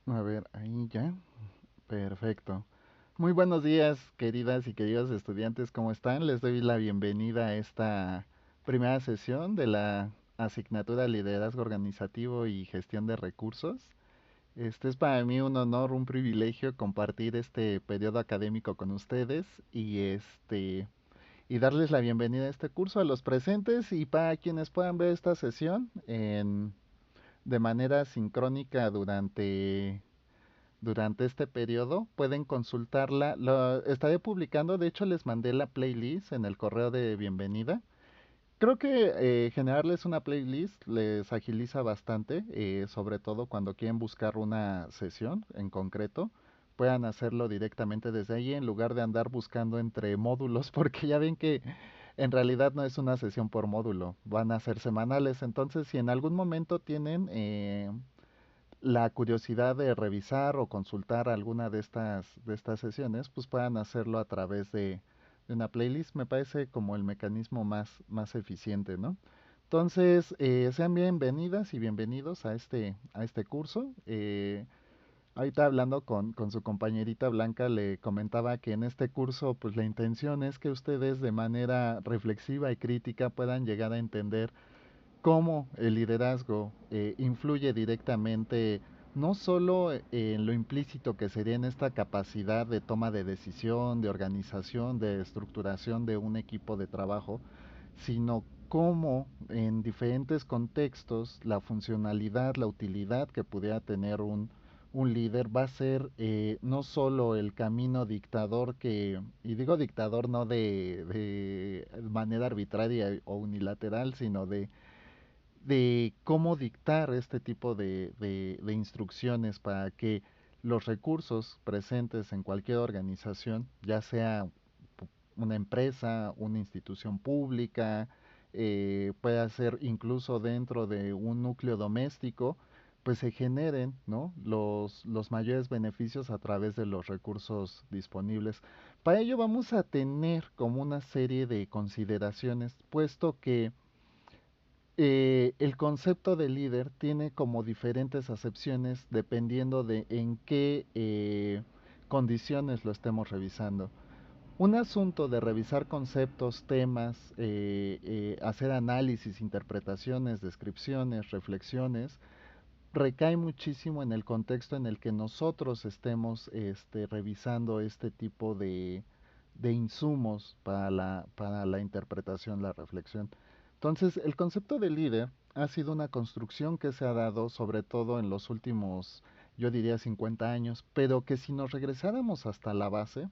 A ver, ahí ya. Perfecto. Muy buenos días, queridas y queridos estudiantes, ¿cómo están? Les doy la bienvenida a esta primera sesión de la asignatura Liderazgo Organizativo y Gestión de Recursos. Este es para mí un honor, un privilegio compartir este periodo académico con ustedes y darles la bienvenida a este curso a los presentes y para quienes puedan ver esta sesión de manera sincrónica durante este periodo. Pueden consultarla. Lo estaré publicando, de hecho les mandé la playlist en el correo de bienvenida. Creo que generarles una playlist les agiliza bastante, sobre todo cuando quieren buscar una sesión en concreto. Puedan hacerlo directamente desde ahí en lugar de andar buscando entre módulos, porque ya ven que en realidad no es una sesión por módulo, van a ser semanales. Entonces, si en algún momento tienen la curiosidad de revisar o consultar alguna de estas sesiones, pues puedan hacerlo a través de una playlist. Me parece como el mecanismo más eficiente, ¿no? Entonces, sean bienvenidas y bienvenidos a este curso. Ahorita hablando con su compañerita Blanca, le comentaba que en este curso, pues la intención es que ustedes de manera reflexiva y crítica puedan llegar a entender cómo el liderazgo influye directamente no solo en lo implícito que sería en esta capacidad de toma de decisión, de organización, de estructuración de un equipo de trabajo, sino cómo en diferentes contextos la funcionalidad, la utilidad que pudiera tener un líder va a ser no solo el camino dictador y digo dictador no de manera arbitraria o unilateral, sino de cómo dictar este tipo de instrucciones para que los recursos presentes en cualquier organización, ya sea una empresa, una institución pública, pueda ser incluso dentro de un núcleo doméstico, pues se generen, ¿no?, los mayores beneficios a través de los recursos disponibles. Para ello vamos a tener como una serie de consideraciones, puesto que el concepto de líder tiene como diferentes acepciones dependiendo de en qué condiciones lo estemos revisando. Un asunto de revisar conceptos, temas, hacer análisis, interpretaciones, descripciones, reflexiones, recae muchísimo en el contexto en el que nosotros estemos revisando este tipo de insumos para la interpretación, la reflexión. Entonces, el concepto de líder ha sido una construcción que se ha dado sobre todo en los últimos, yo diría, 50 años, pero que si nos regresáramos hasta la base,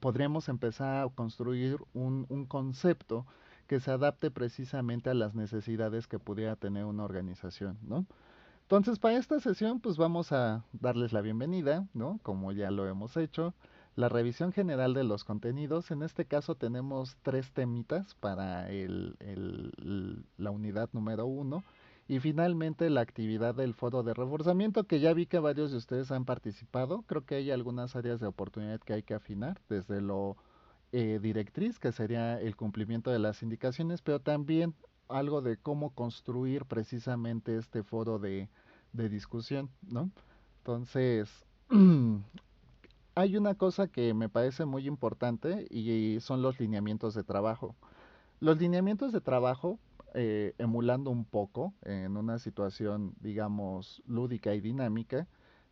podríamos empezar a construir un concepto que se adapte precisamente a las necesidades que pudiera tener una organización, ¿no? Entonces, para esta sesión, pues vamos a darles la bienvenida, ¿no? Como ya lo hemos hecho. La revisión general de los contenidos. En este caso tenemos tres temitas para la unidad número uno. Y finalmente la actividad del foro de reforzamiento, que ya vi que varios de ustedes han participado. Creo que hay algunas áreas de oportunidad que hay que afinar, desde lo directriz, que sería el cumplimiento de las indicaciones, pero también algo de cómo construir precisamente este foro de discusión, ¿no? Entonces, hay una cosa que me parece muy importante y son los lineamientos de trabajo. Los lineamientos de trabajo, emulando un poco en una situación, digamos, lúdica y dinámica,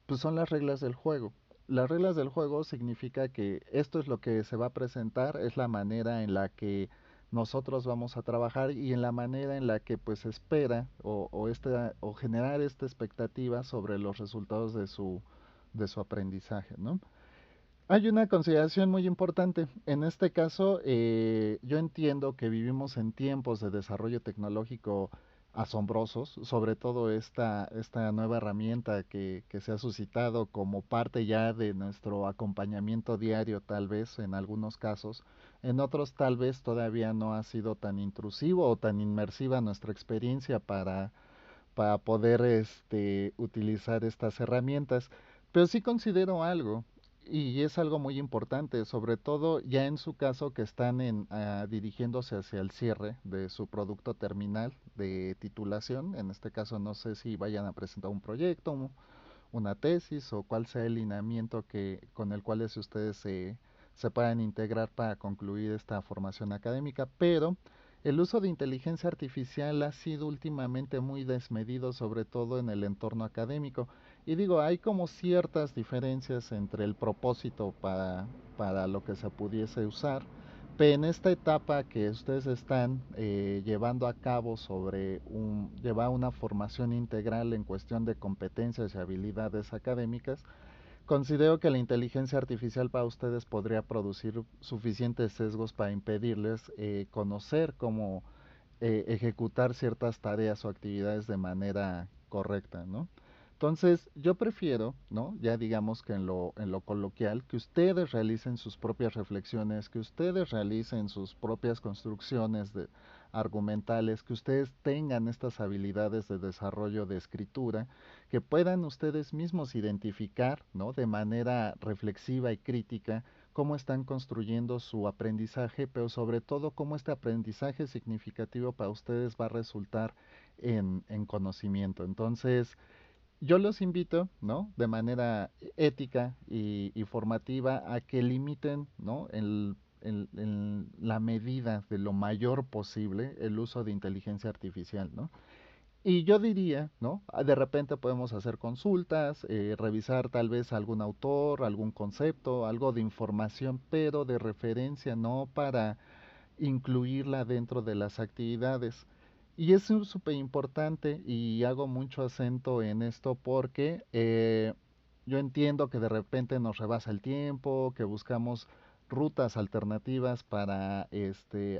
pues son las reglas del juego. Las reglas del juego significa que esto es lo que se va a presentar, es la manera en la que nosotros vamos a trabajar y en la manera en la que pues espera o generar esta expectativa sobre los resultados de su aprendizaje, ¿no? Hay una consideración muy importante. En este caso, yo entiendo que vivimos en tiempos de desarrollo tecnológico asombrosos, sobre todo esta nueva herramienta que se ha suscitado como parte ya de nuestro acompañamiento diario, tal vez en algunos casos. En otros, tal vez todavía no ha sido tan intrusivo o tan inmersiva nuestra experiencia para poder utilizar estas herramientas. Pero sí considero algo. y es algo muy importante, sobre todo ya en su caso que están dirigiéndose hacia el cierre de su producto terminal de titulación. En este caso no sé si vayan a presentar un proyecto, una tesis o cuál sea el lineamiento con el cual ustedes se puedan integrar para concluir esta formación académica, pero el uso de inteligencia artificial ha sido últimamente muy desmedido, sobre todo en el entorno académico. Y digo, hay como ciertas diferencias entre el propósito para lo que se pudiese usar, pero en esta etapa que ustedes están llevando a cabo llevar una formación integral en cuestión de competencias y habilidades académicas, considero que la inteligencia artificial para ustedes podría producir suficientes sesgos para impedirles conocer cómo ejecutar ciertas tareas o actividades de manera correcta, ¿no? Entonces, yo prefiero, ¿no? Ya digamos que en lo coloquial, que ustedes realicen sus propias reflexiones, que ustedes realicen sus propias construcciones argumentales, que ustedes tengan estas habilidades de desarrollo de escritura, que puedan ustedes mismos identificar, ¿no? De manera reflexiva y crítica cómo están construyendo su aprendizaje, pero sobre todo cómo este aprendizaje significativo para ustedes va a resultar en conocimiento. Entonces, yo los invito, ¿no? De manera ética y formativa a que limiten, ¿no? En la medida de lo mayor posible el uso de inteligencia artificial, ¿no? Y yo diría, ¿no? De repente podemos hacer consultas, revisar tal vez algún autor, algún concepto, algo de información, pero de referencia, no para incluirla dentro de las actividades. Y es súper importante y hago mucho acento en esto porque yo entiendo que de repente nos rebasa el tiempo, que buscamos rutas alternativas para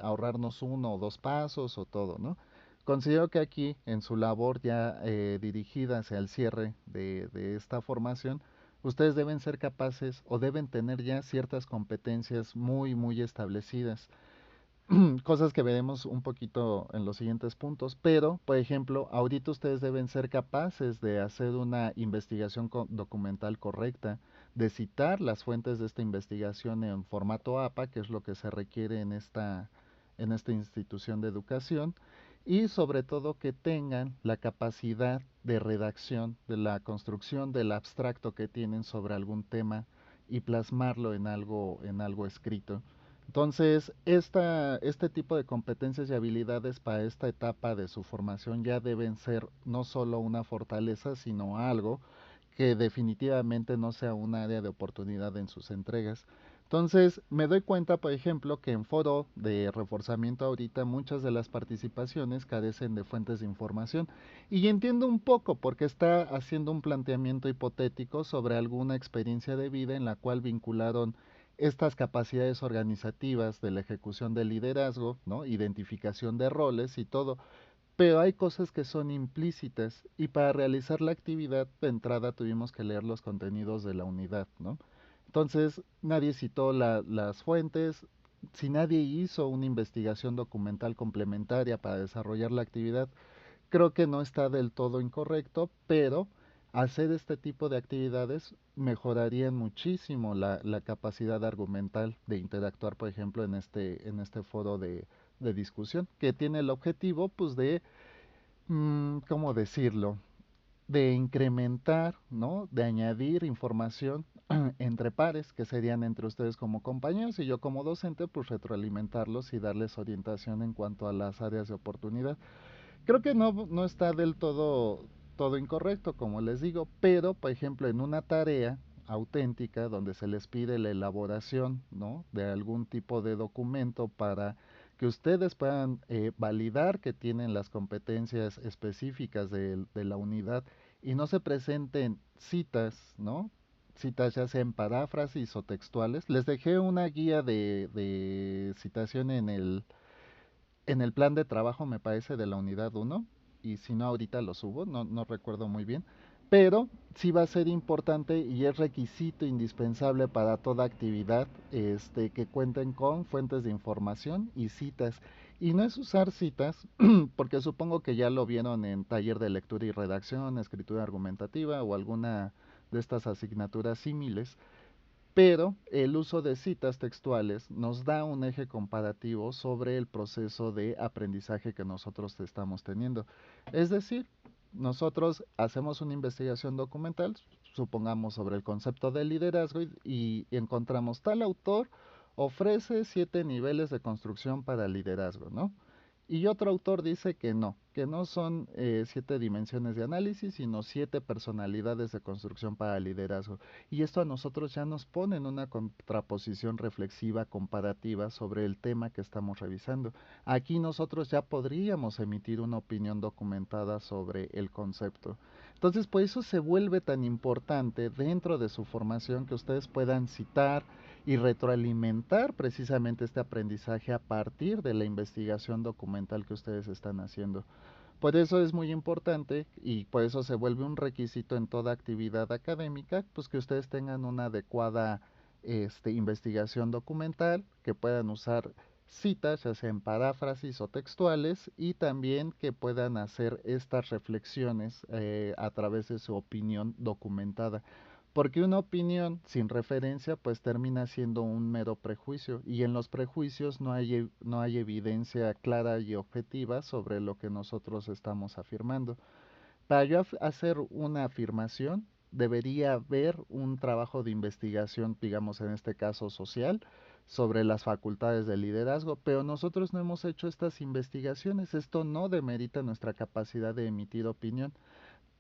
ahorrarnos uno o dos pasos o todo, ¿no? Considero que aquí, en su labor ya dirigida hacia el cierre de esta formación, ustedes deben ser capaces o deben tener ya ciertas competencias muy, muy establecidas. Cosas que veremos un poquito en los siguientes puntos, pero, por ejemplo, ahorita ustedes deben ser capaces de hacer una investigación documental correcta, de citar las fuentes de esta investigación en formato APA, que es lo que se requiere en esta institución de educación, y sobre todo que tengan la capacidad de redacción, de la construcción del abstracto que tienen sobre algún tema y plasmarlo en algo escrito. Entonces, este tipo de competencias y habilidades para esta etapa de su formación ya deben ser no solo una fortaleza, sino algo que definitivamente no sea un área de oportunidad en sus entregas. Entonces, me doy cuenta, por ejemplo, que en foro de reforzamiento ahorita muchas de las participaciones carecen de fuentes de información y entiendo un poco porque está haciendo un planteamiento hipotético sobre alguna experiencia de vida en la cual vincularon estas capacidades organizativas de la ejecución del liderazgo, ¿no? Identificación de roles y todo, pero hay cosas que son implícitas y para realizar la actividad de entrada tuvimos que leer los contenidos de la unidad, ¿no? Entonces nadie citó las fuentes, si nadie hizo una investigación documental complementaria para desarrollar la actividad, creo que no está del todo incorrecto, pero hacer este tipo de actividades mejorarían muchísimo la capacidad argumental de interactuar, por ejemplo, en este foro de discusión, que tiene el objetivo, pues, de, ¿cómo decirlo? De incrementar, ¿no? De añadir información entre pares, que serían entre ustedes como compañeros y yo como docente, pues retroalimentarlos y darles orientación en cuanto a las áreas de oportunidad. Creo que no está del todo incorrecto, como les digo, pero, por ejemplo, en una tarea auténtica donde se les pide la elaboración, ¿no? De algún tipo de documento para que ustedes puedan validar que tienen las competencias específicas de la unidad y no se presenten citas, ¿no? Citas ya sean paráfrasis o textuales. Les dejé una guía de citación en el plan de trabajo, me parece, de la unidad uno y si no ahorita lo subo, no recuerdo muy bien, pero sí va a ser importante y es requisito indispensable para toda actividad que cuenten con fuentes de información y citas. Y no es usar citas, porque supongo que ya lo vieron en taller de lectura y redacción, escritura argumentativa o alguna de estas asignaturas similares, pero el uso de citas textuales nos da un eje comparativo sobre el proceso de aprendizaje que nosotros estamos teniendo. Es decir, nosotros hacemos una investigación documental, supongamos sobre el concepto de liderazgo y encontramos tal autor ofrece 7 niveles de construcción para liderazgo, ¿no? Y otro autor dice que no son 7 dimensiones de análisis, sino 7 personalidades de construcción para liderazgo. Y esto a nosotros ya nos pone en una contraposición reflexiva, comparativa sobre el tema que estamos revisando. Aquí nosotros ya podríamos emitir una opinión documentada sobre el concepto. Entonces, por eso se vuelve tan importante dentro de su formación que ustedes puedan citar y retroalimentar precisamente este aprendizaje a partir de la investigación documental que ustedes están haciendo. Por eso es muy importante y por eso se vuelve un requisito en toda actividad académica, pues que ustedes tengan una adecuada investigación documental, que puedan usar citas, ya sean paráfrasis o textuales, y también que puedan hacer estas reflexiones a través de su opinión documentada. Porque una opinión sin referencia pues termina siendo un mero prejuicio y en los prejuicios no hay evidencia clara y objetiva sobre lo que nosotros estamos afirmando. Para yo hacer una afirmación debería haber un trabajo de investigación, digamos en este caso social, sobre las facultades de liderazgo, pero nosotros no hemos hecho estas investigaciones. Esto no demerita nuestra capacidad de emitir opinión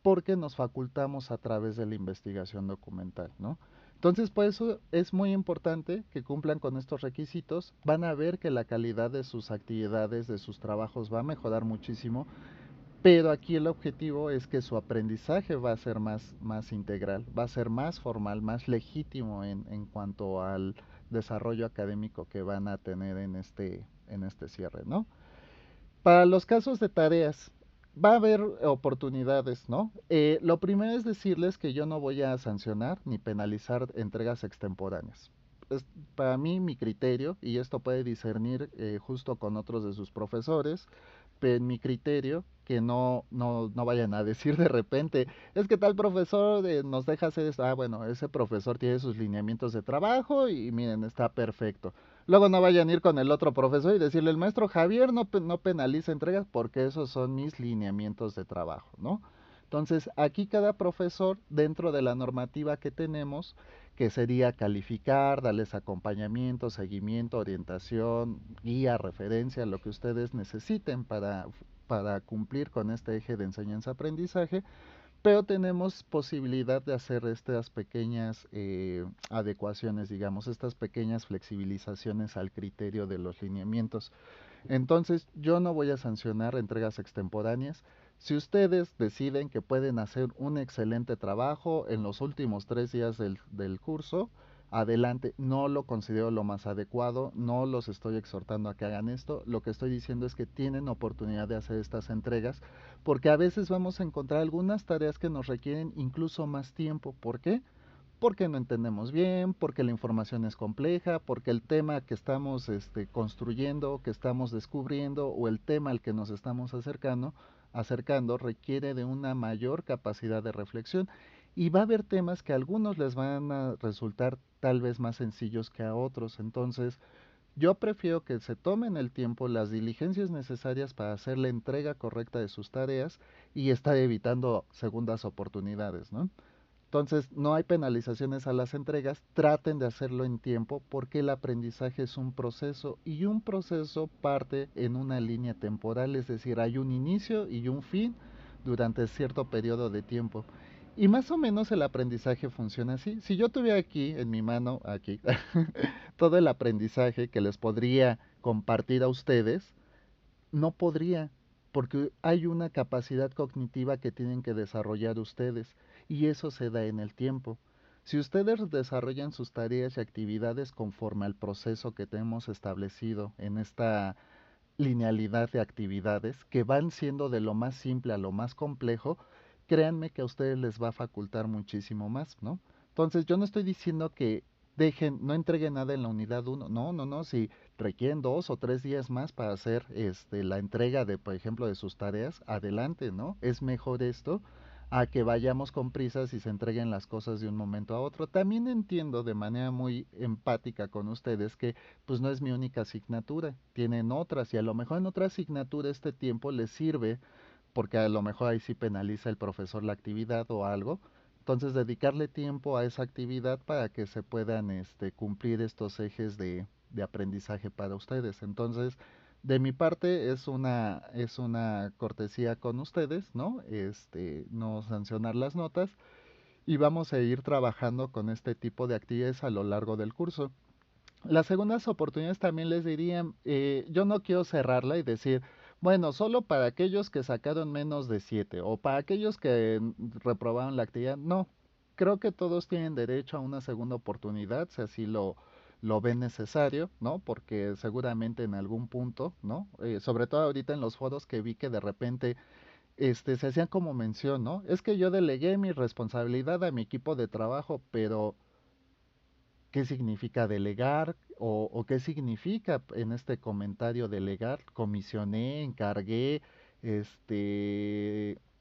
porque nos facultamos a través de la investigación documental, ¿no? Entonces, por eso es muy importante que cumplan con estos requisitos. Van a ver que la calidad de sus actividades, de sus trabajos va a mejorar muchísimo, pero aquí el objetivo es que su aprendizaje va a ser más integral, va a ser más formal, más legítimo en cuanto al desarrollo académico que van a tener en este cierre, ¿no? Para los casos de tareas, va a haber oportunidades, ¿no? Lo primero es decirles que yo no voy a sancionar ni penalizar entregas extemporáneas. Es, para mí, mi criterio, y esto puede discernir justo con otros de sus profesores, pero en mi criterio, que no vayan a decir de repente, es que tal profesor nos deja hacer esto. Ah, bueno, ese profesor tiene sus lineamientos de trabajo y miren, está perfecto. Luego no vayan a ir con el otro profesor y decirle, el maestro Javier no penaliza entregas porque esos son mis lineamientos de trabajo, ¿no? Entonces, aquí cada profesor, dentro de la normativa que tenemos, que sería calificar, darles acompañamiento, seguimiento, orientación, guía, referencia, lo que ustedes necesiten para cumplir con este eje de enseñanza-aprendizaje, pero tenemos posibilidad de hacer estas pequeñas adecuaciones, digamos, estas pequeñas flexibilizaciones al criterio de los lineamientos. Entonces, yo no voy a sancionar entregas extemporáneas. Si ustedes deciden que pueden hacer un excelente trabajo en los últimos 3 días del curso, adelante, no lo considero lo más adecuado, no los estoy exhortando a que hagan esto, lo que estoy diciendo es que tienen oportunidad de hacer estas entregas, porque a veces vamos a encontrar algunas tareas que nos requieren incluso más tiempo. ¿Por qué? Porque no entendemos bien, porque la información es compleja, porque el tema que estamos construyendo, que estamos descubriendo, o el tema al que nos estamos acercando requiere de una mayor capacidad de reflexión. Y va a haber temas que a algunos les van a resultar tal vez más sencillos que a otros. Entonces, yo prefiero que se tomen el tiempo, las diligencias necesarias para hacer la entrega correcta de sus tareas y estar evitando segundas oportunidades, ¿no? Entonces, no hay penalizaciones a las entregas, traten de hacerlo en tiempo porque el aprendizaje es un proceso y un proceso parte en una línea temporal, es decir, hay un inicio y un fin durante cierto periodo de tiempo. Y más o menos el aprendizaje funciona así. Si yo tuviera aquí en mi mano, aquí, todo el aprendizaje que les podría compartir a ustedes, no podría, porque hay una capacidad cognitiva que tienen que desarrollar ustedes y eso se da en el tiempo. Si ustedes desarrollan sus tareas y actividades conforme al proceso que tenemos establecido en esta linealidad de actividades, que van siendo de lo más simple a lo más complejo, créanme que a ustedes les va a facultar muchísimo más, ¿no? Entonces, yo no estoy diciendo que no entreguen nada en la unidad uno, no, si requieren 2 o 3 días más para hacer la entrega de, por ejemplo, de sus tareas, adelante, ¿no? Es mejor esto a que vayamos con prisas y se entreguen las cosas de un momento a otro. También entiendo de manera muy empática con ustedes que pues no es mi única asignatura, tienen otras y a lo mejor en otra asignatura este tiempo les sirve porque a lo mejor ahí sí penaliza el profesor la actividad o algo. Entonces dedicarle tiempo a esa actividad para que se puedan cumplir estos ejes de aprendizaje para ustedes. Entonces, de mi parte es una cortesía con ustedes, ¿no? No sancionar las notas y vamos a ir trabajando con este tipo de actividades a lo largo del curso. Las segundas oportunidades también les diría, yo no quiero cerrarla y decir, bueno, solo para aquellos que sacaron menos de 7 o para aquellos que reprobaron la actividad. No, creo que todos tienen derecho a una segunda oportunidad, si así lo ven necesario, ¿no? Porque seguramente en algún punto, ¿no? Sobre todo ahorita en los foros que vi que de repente se hacían como mención, ¿no? Es que yo delegué mi responsabilidad a mi equipo de trabajo, pero qué significa delegar o qué significa en este comentario delegar, comisioné, encargué,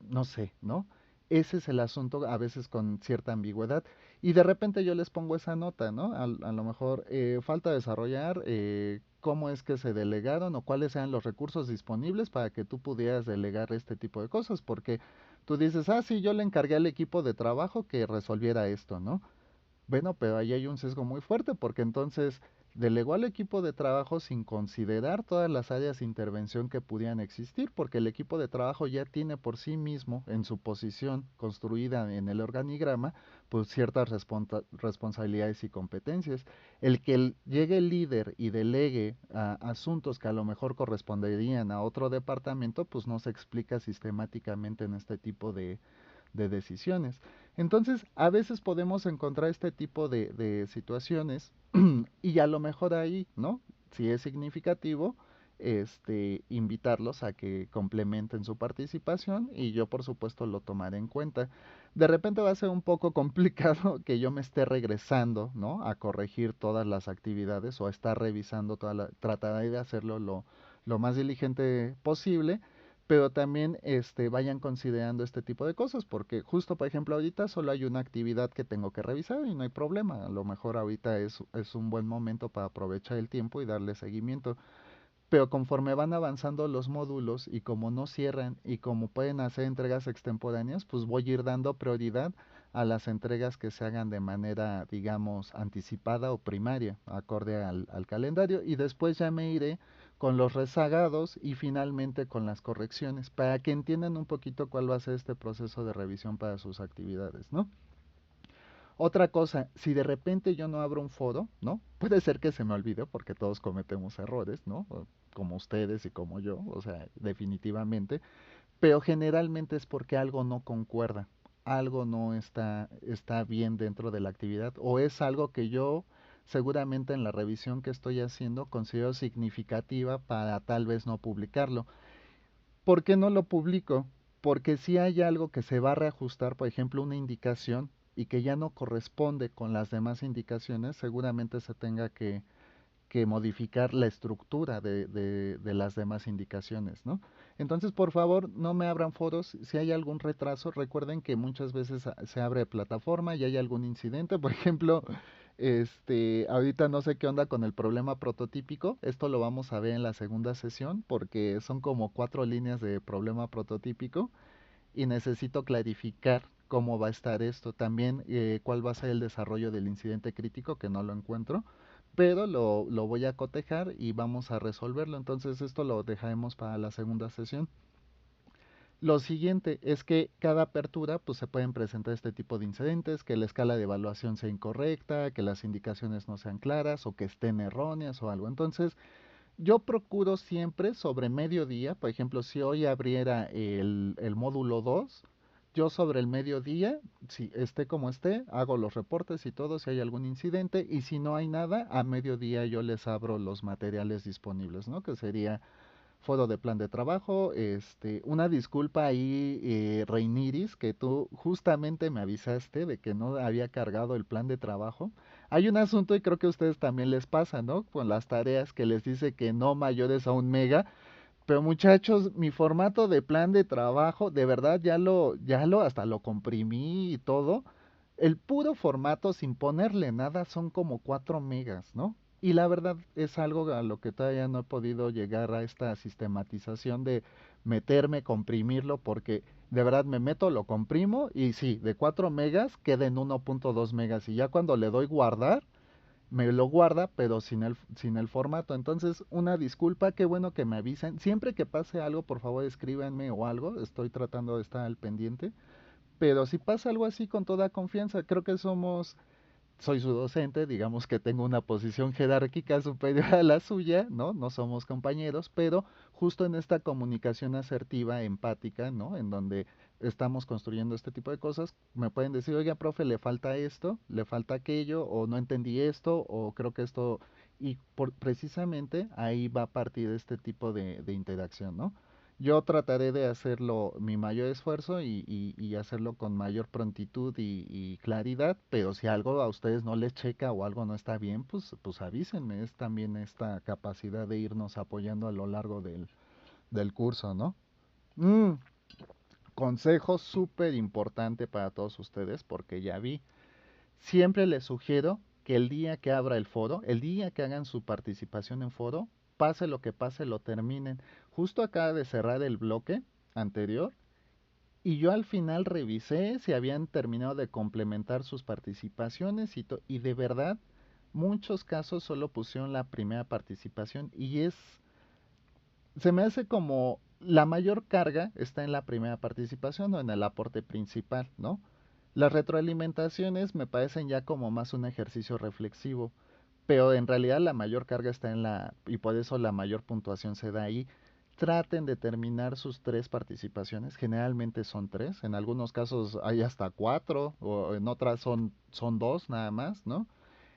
no sé, ¿no? Ese es el asunto a veces con cierta ambigüedad y de repente yo les pongo esa nota, ¿no? A lo mejor falta desarrollar cómo es que se delegaron o cuáles sean los recursos disponibles para que tú pudieras delegar este tipo de cosas, porque tú dices, ah, sí, yo le encargué al equipo de trabajo que resolviera esto, ¿no? Bueno, pero ahí hay un sesgo muy fuerte porque entonces delegó al equipo de trabajo sin considerar todas las áreas de intervención que pudieran existir, porque el equipo de trabajo ya tiene por sí mismo, en su posición construida en el organigrama, pues ciertas responsabilidades y competencias. El que llegue el líder y delegue a asuntos que a lo mejor corresponderían a otro departamento, pues no se explica sistemáticamente en este tipo de decisiones. Entonces, a veces podemos encontrar este tipo de situaciones y a lo mejor ahí, ¿no? Si es significativo, invitarlos a que complementen su participación y yo por supuesto lo tomaré en cuenta. De repente va a ser un poco complicado que yo me esté regresando, ¿no? A corregir todas las actividades o a estar revisando trataré de hacerlo lo más diligente posible, pero también vayan considerando este tipo de cosas, porque justo por ejemplo ahorita solo hay una actividad que tengo que revisar y no hay problema, a lo mejor ahorita es un buen momento para aprovechar el tiempo y darle seguimiento, pero conforme van avanzando los módulos y como no cierran y como pueden hacer entregas extemporáneas, pues voy a ir dando prioridad a las entregas que se hagan de manera, digamos, anticipada o primaria, acorde al calendario, y después ya me iré con los rezagados y finalmente con las correcciones, para que entiendan un poquito cuál va a ser este proceso de revisión para sus actividades, ¿no? Otra cosa, si de repente yo no abro un foro, ¿no? Puede ser que se me olvide porque todos cometemos errores, ¿no? Como ustedes y como yo, o sea, definitivamente, pero generalmente es porque algo no concuerda, algo no está bien dentro de la actividad o es algo que yo seguramente en la revisión que estoy haciendo considero significativa para tal vez no publicarlo. ¿Por qué no lo publico? Porque si hay algo que se va a reajustar, por ejemplo, una indicación, y que ya no corresponde con las demás indicaciones, seguramente se tenga que modificar la estructura de las demás indicaciones, ¿no? Entonces, por favor, no me abran foros. Si hay algún retraso, recuerden que muchas veces se abre plataforma y hay algún incidente. Por ejemplo, ahorita no sé qué onda con el problema prototípico. Esto lo vamos a ver en la segunda sesión porque son como 4 líneas de problema prototípico y necesito clarificar cómo va a estar esto. También cuál va a ser el desarrollo del incidente crítico, que no lo encuentro, pero lo voy a cotejar y vamos a resolverlo. Entonces esto lo dejaremos para la segunda sesión. Lo siguiente es que cada apertura pues se pueden presentar este tipo de incidentes, que la escala de evaluación sea incorrecta, que las indicaciones no sean claras o que estén erróneas o algo. Entonces yo procuro siempre sobre mediodía, por ejemplo, si hoy abriera el módulo 2, yo sobre el mediodía, si esté como esté, hago los reportes y todo si hay algún incidente y si no hay nada, a mediodía yo les abro los materiales disponibles, ¿no? Que sería foro de plan de trabajo, una disculpa ahí, Reiniris, que tú justamente me avisaste de que no había cargado el plan de trabajo. Hay un asunto y creo que a ustedes también les pasa, ¿no? Con las tareas que les dice que no mayores a 1 mega, Pero muchachos, mi formato de plan de trabajo, de verdad hasta lo comprimí y todo. El puro formato sin ponerle nada son como 4 megas, ¿no? Y la verdad es algo a lo que todavía no he podido llegar a esta sistematización de meterme, comprimirlo, porque de verdad me meto, lo comprimo y sí, de 4 megas queda en 1.2 megas y ya cuando le doy guardar, me lo guarda, pero sin el formato. Entonces, una disculpa, qué bueno que me avisen. Siempre que pase algo, por favor escríbanme o algo, estoy tratando de estar al pendiente. Pero si pasa algo así con toda confianza, creo que soy su docente, digamos que tengo una posición jerárquica superior a la suya, ¿no? No somos compañeros, pero justo en esta comunicación asertiva, empática, ¿no? En donde estamos construyendo este tipo de cosas, me pueden decir, oiga, profe, le falta esto, le falta aquello, o no entendí esto, o creo que esto, y precisamente ahí va a partir este tipo de interacción, ¿no? Yo trataré de hacerlo mi mayor esfuerzo y hacerlo con mayor prontitud y claridad, pero si algo a ustedes no les checa o algo no está bien, pues avísenme. Es también esta capacidad de irnos apoyando a lo largo del curso, ¿no? Mm, consejo súper importante para todos ustedes, porque ya vi, siempre les sugiero que el día que abra el foro, el día que hagan su participación en foro, pase lo que pase, lo terminen. Justo acaba de cerrar el bloque anterior y yo al final revisé si habían terminado de complementar sus participaciones y de verdad muchos casos solo pusieron la primera participación se me hace como la mayor carga está en la primera participación o en el aporte principal, ¿no? Las retroalimentaciones me parecen ya como más un ejercicio reflexivo, pero en realidad la mayor carga está y por eso la mayor puntuación se da ahí. Traten de terminar sus 3 participaciones, generalmente son 3, en algunos casos hay hasta 4, o en otras son 2 nada más, ¿no?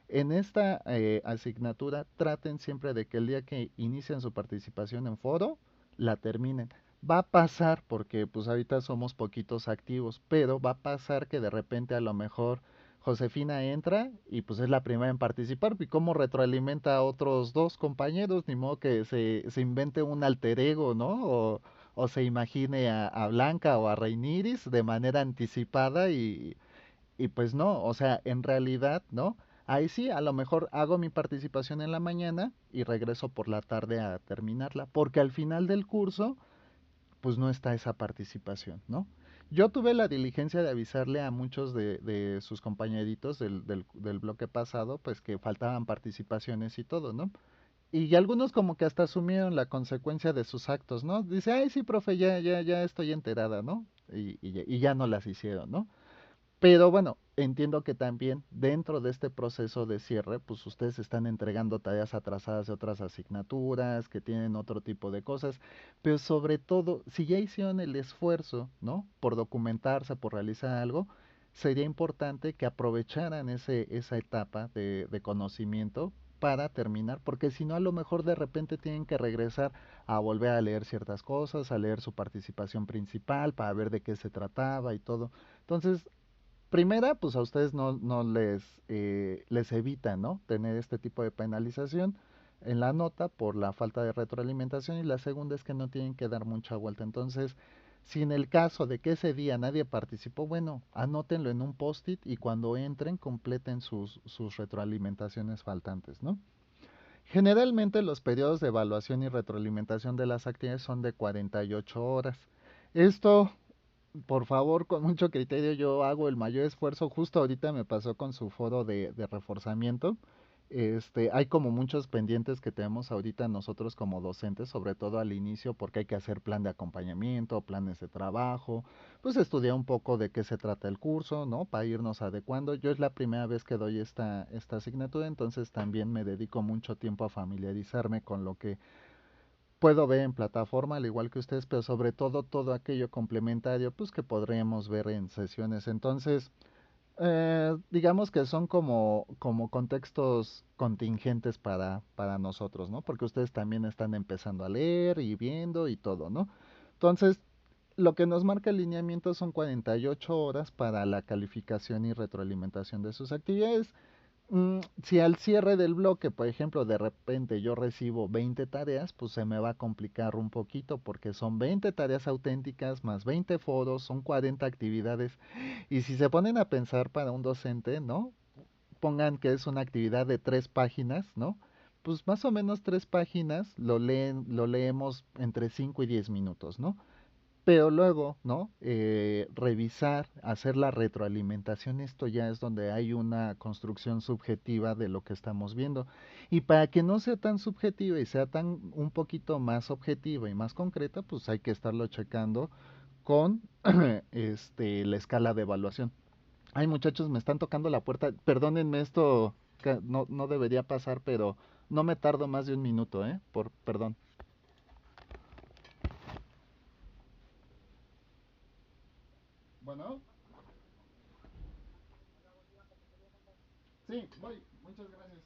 En esta asignatura traten siempre de que el día que inician su participación en foro, la terminen. Va a pasar, porque pues ahorita somos poquitos activos, pero va a pasar que de repente a lo mejor Josefina entra y pues es la primera en participar. ¿Y cómo retroalimenta a otros 2 compañeros? Ni modo que se invente un alter ego, ¿no? O se imagine a Blanca o a Reiniris de manera anticipada y pues no, o sea, en realidad, ¿no? Ahí sí, a lo mejor hago mi participación en la mañana y regreso por la tarde a terminarla, porque al final del curso, pues no está esa participación, ¿no? Yo tuve la diligencia de avisarle a muchos de sus compañeritos del bloque pasado, pues que faltaban participaciones y todo, ¿no? Y algunos como que hasta asumieron la consecuencia de sus actos, ¿no? Dice, ay, sí, profe, ya estoy enterada, ¿no? Y ya no las hicieron, ¿no? Pero bueno, entiendo que también dentro de este proceso de cierre, pues ustedes están entregando tareas atrasadas de otras asignaturas, que tienen otro tipo de cosas, pero sobre todo, si ya hicieron el esfuerzo, ¿no? Por documentarse, por realizar algo, sería importante que aprovecharan esa etapa de conocimiento para terminar, porque si no, a lo mejor de repente tienen que regresar a volver a leer ciertas cosas, a leer su participación principal, para ver de qué se trataba y todo. Entonces, primera, pues a ustedes no les evita, ¿no? Tener este tipo de penalización en la nota por la falta de retroalimentación y la segunda es que no tienen que dar mucha vuelta. Entonces, si en el caso de que ese día nadie participó, bueno, anótenlo en un post-it y cuando entren completen sus retroalimentaciones faltantes, ¿no? Generalmente los periodos de evaluación y retroalimentación de las actividades son de 48 horas. Esto por favor, con mucho criterio, yo hago el mayor esfuerzo. Justo ahorita me pasó con su foro de reforzamiento. Hay como muchos pendientes que tenemos ahorita nosotros como docentes, sobre todo al inicio, porque hay que hacer plan de acompañamiento, planes de trabajo, pues estudiar un poco de qué se trata el curso, ¿no? Para irnos adecuando. Yo es la primera vez que doy esta asignatura, entonces también me dedico mucho tiempo a familiarizarme con lo que puedo ver en plataforma, al igual que ustedes, pero sobre todo aquello complementario, pues que podríamos ver en sesiones. Entonces, digamos que son como contextos contingentes para nosotros, ¿no? Porque ustedes también están empezando a leer y viendo y todo, ¿no? Entonces, lo que nos marca el lineamiento son 48 horas para la calificación y retroalimentación de sus actividades. Si al cierre del bloque, por ejemplo, de repente yo recibo 20 tareas, pues se me va a complicar un poquito porque son 20 tareas auténticas más 20 foros, son 40 actividades. Y si se ponen a pensar para un docente, ¿no? Pongan que es una actividad de 3 páginas, ¿no? Pues más o menos 3 páginas lo leemos entre 5 y 10 minutos, ¿no? Pero luego, ¿no? Revisar, hacer la retroalimentación, esto ya es donde hay una construcción subjetiva de lo que estamos viendo. Y para que no sea tan subjetiva y sea tan un poquito más objetiva y más concreta, pues hay que estarlo checando con la escala de evaluación. Ay, muchachos, me están tocando la puerta. Perdónenme, esto no debería pasar, pero no me tardo más de un minuto, ¿eh? Perdón. Bueno, sí, voy. Muchas gracias.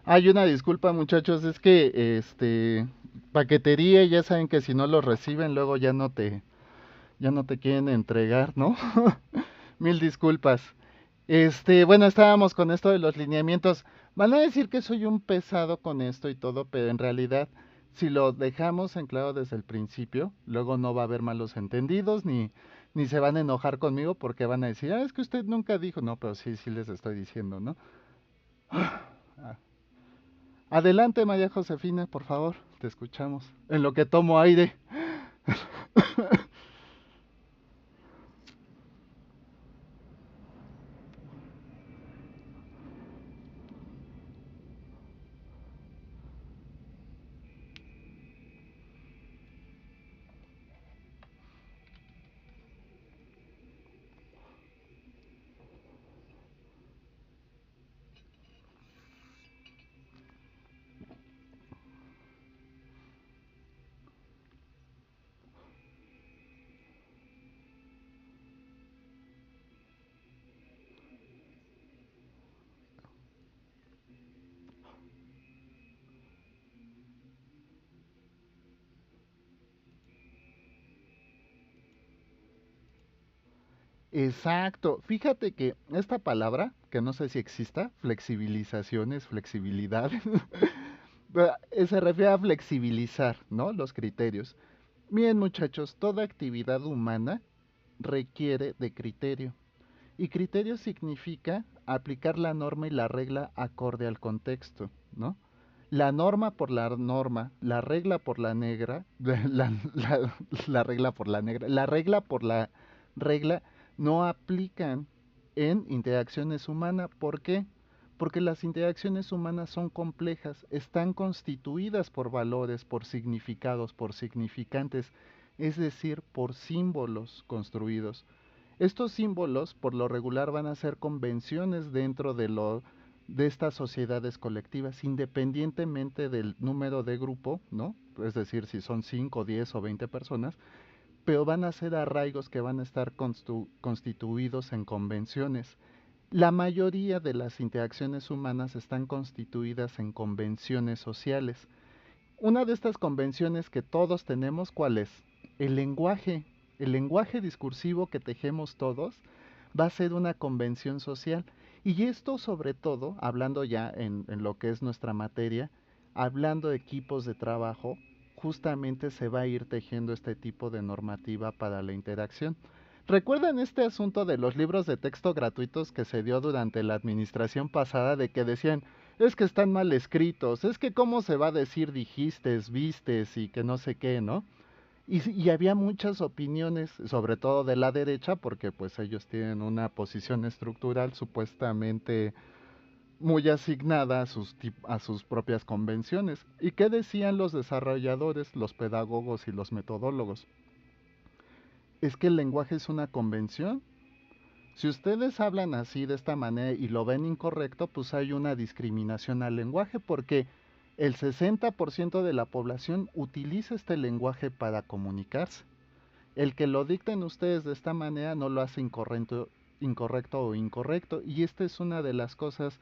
Hay una disculpa, muchachos, es que paquetería, ya saben que si no lo reciben, luego ya no te quieren entregar, ¿no? Mil disculpas. Bueno, estábamos con esto de los lineamientos. Van a decir que soy un pesado con esto y todo, pero en realidad, si lo dejamos en claro desde el principio, luego no va a haber malos entendidos, ni se van a enojar conmigo porque van a decir, es que usted nunca dijo. No, pero sí, sí les estoy diciendo, ¿no? Adelante, María Josefina, por favor, te escuchamos. En lo que tomo aire. Exacto. Fíjate que esta palabra, que no sé si exista, flexibilizaciones, flexibilidad, se refiere a flexibilizar, ¿no? Los criterios. Miren, muchachos, toda actividad humana requiere de criterio. Y criterio significa aplicar la norma y la regla acorde al contexto, ¿no? La norma por la norma, la regla por la negra, la regla por la negra, la regla por la regla no aplican en interacciones humanas. ¿Por qué? Porque las interacciones humanas son complejas, están constituidas por valores, por significados, por significantes, es decir, por símbolos construidos. Estos símbolos por lo regular van a ser convenciones dentro de estas sociedades colectivas, independientemente del número de grupo, ¿no? Es decir, si son 5, 10 o 20 personas, pero van a ser arraigos que van a estar constituidos en convenciones. La mayoría de las interacciones humanas están constituidas en convenciones sociales. una de estas convenciones que todos tenemos, ¿cuál es? El lenguaje. El lenguaje discursivo que tejemos todos va a ser una convención social. Y esto sobre todo, hablando ya en lo que es nuestra materia, hablando de equipos de trabajo, justamente se va a ir tejiendo este tipo de normativa para la interacción. ¿Recuerdan este asunto de los libros de texto gratuitos que se dio durante la administración pasada de que decían, es que están mal escritos, es que cómo se va a decir dijistes, vistes y que no sé qué, ¿no? Y había muchas opiniones, sobre todo de la derecha, porque pues ellos tienen una posición estructural supuestamente muy asignada a sus propias convenciones. ¿Y qué decían los desarrolladores, los pedagogos y los metodólogos? Es que el lenguaje es una convención. Si ustedes hablan así de esta manera y lo ven incorrecto, pues hay una discriminación al lenguaje porque el 60% de la población utiliza este lenguaje para comunicarse. El que lo dicten ustedes de esta manera no lo hace incorrecto o incorrecto. Y esta es una de las cosas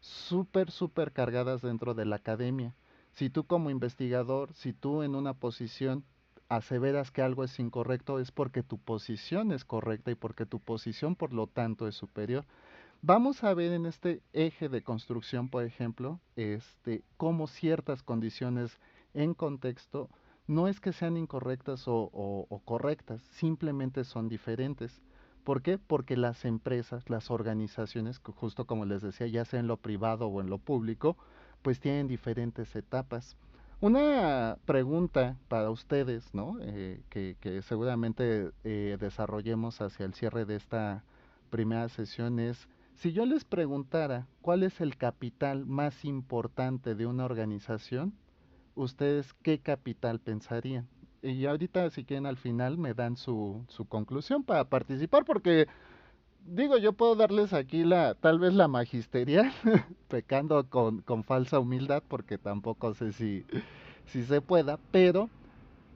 súper cargadas dentro de la academia. Si tú como investigador, si tú en una posición aseveras que algo es incorrecto, es porque tu posición es correcta y porque tu posición por lo tanto es superior. Vamos a ver en este eje de construcción, por ejemplo, cómo ciertas condiciones en contexto no es que sean incorrectas o correctas, simplemente son diferentes. ¿Por qué? Porque las empresas, las organizaciones, justo como les decía, ya sea en lo privado o en lo público, pues tienen diferentes etapas. Una pregunta para ustedes, ¿no? Que seguramente desarrollemos hacia el cierre de esta primera sesión es, si yo les preguntara cuál es el capital más importante de una organización, ¿ustedes qué capital pensarían? Y ahorita si quieren al final me dan su conclusión para participar, porque digo, yo puedo darles aquí tal vez la magisterial, pecando con falsa humildad, porque tampoco sé si se pueda, pero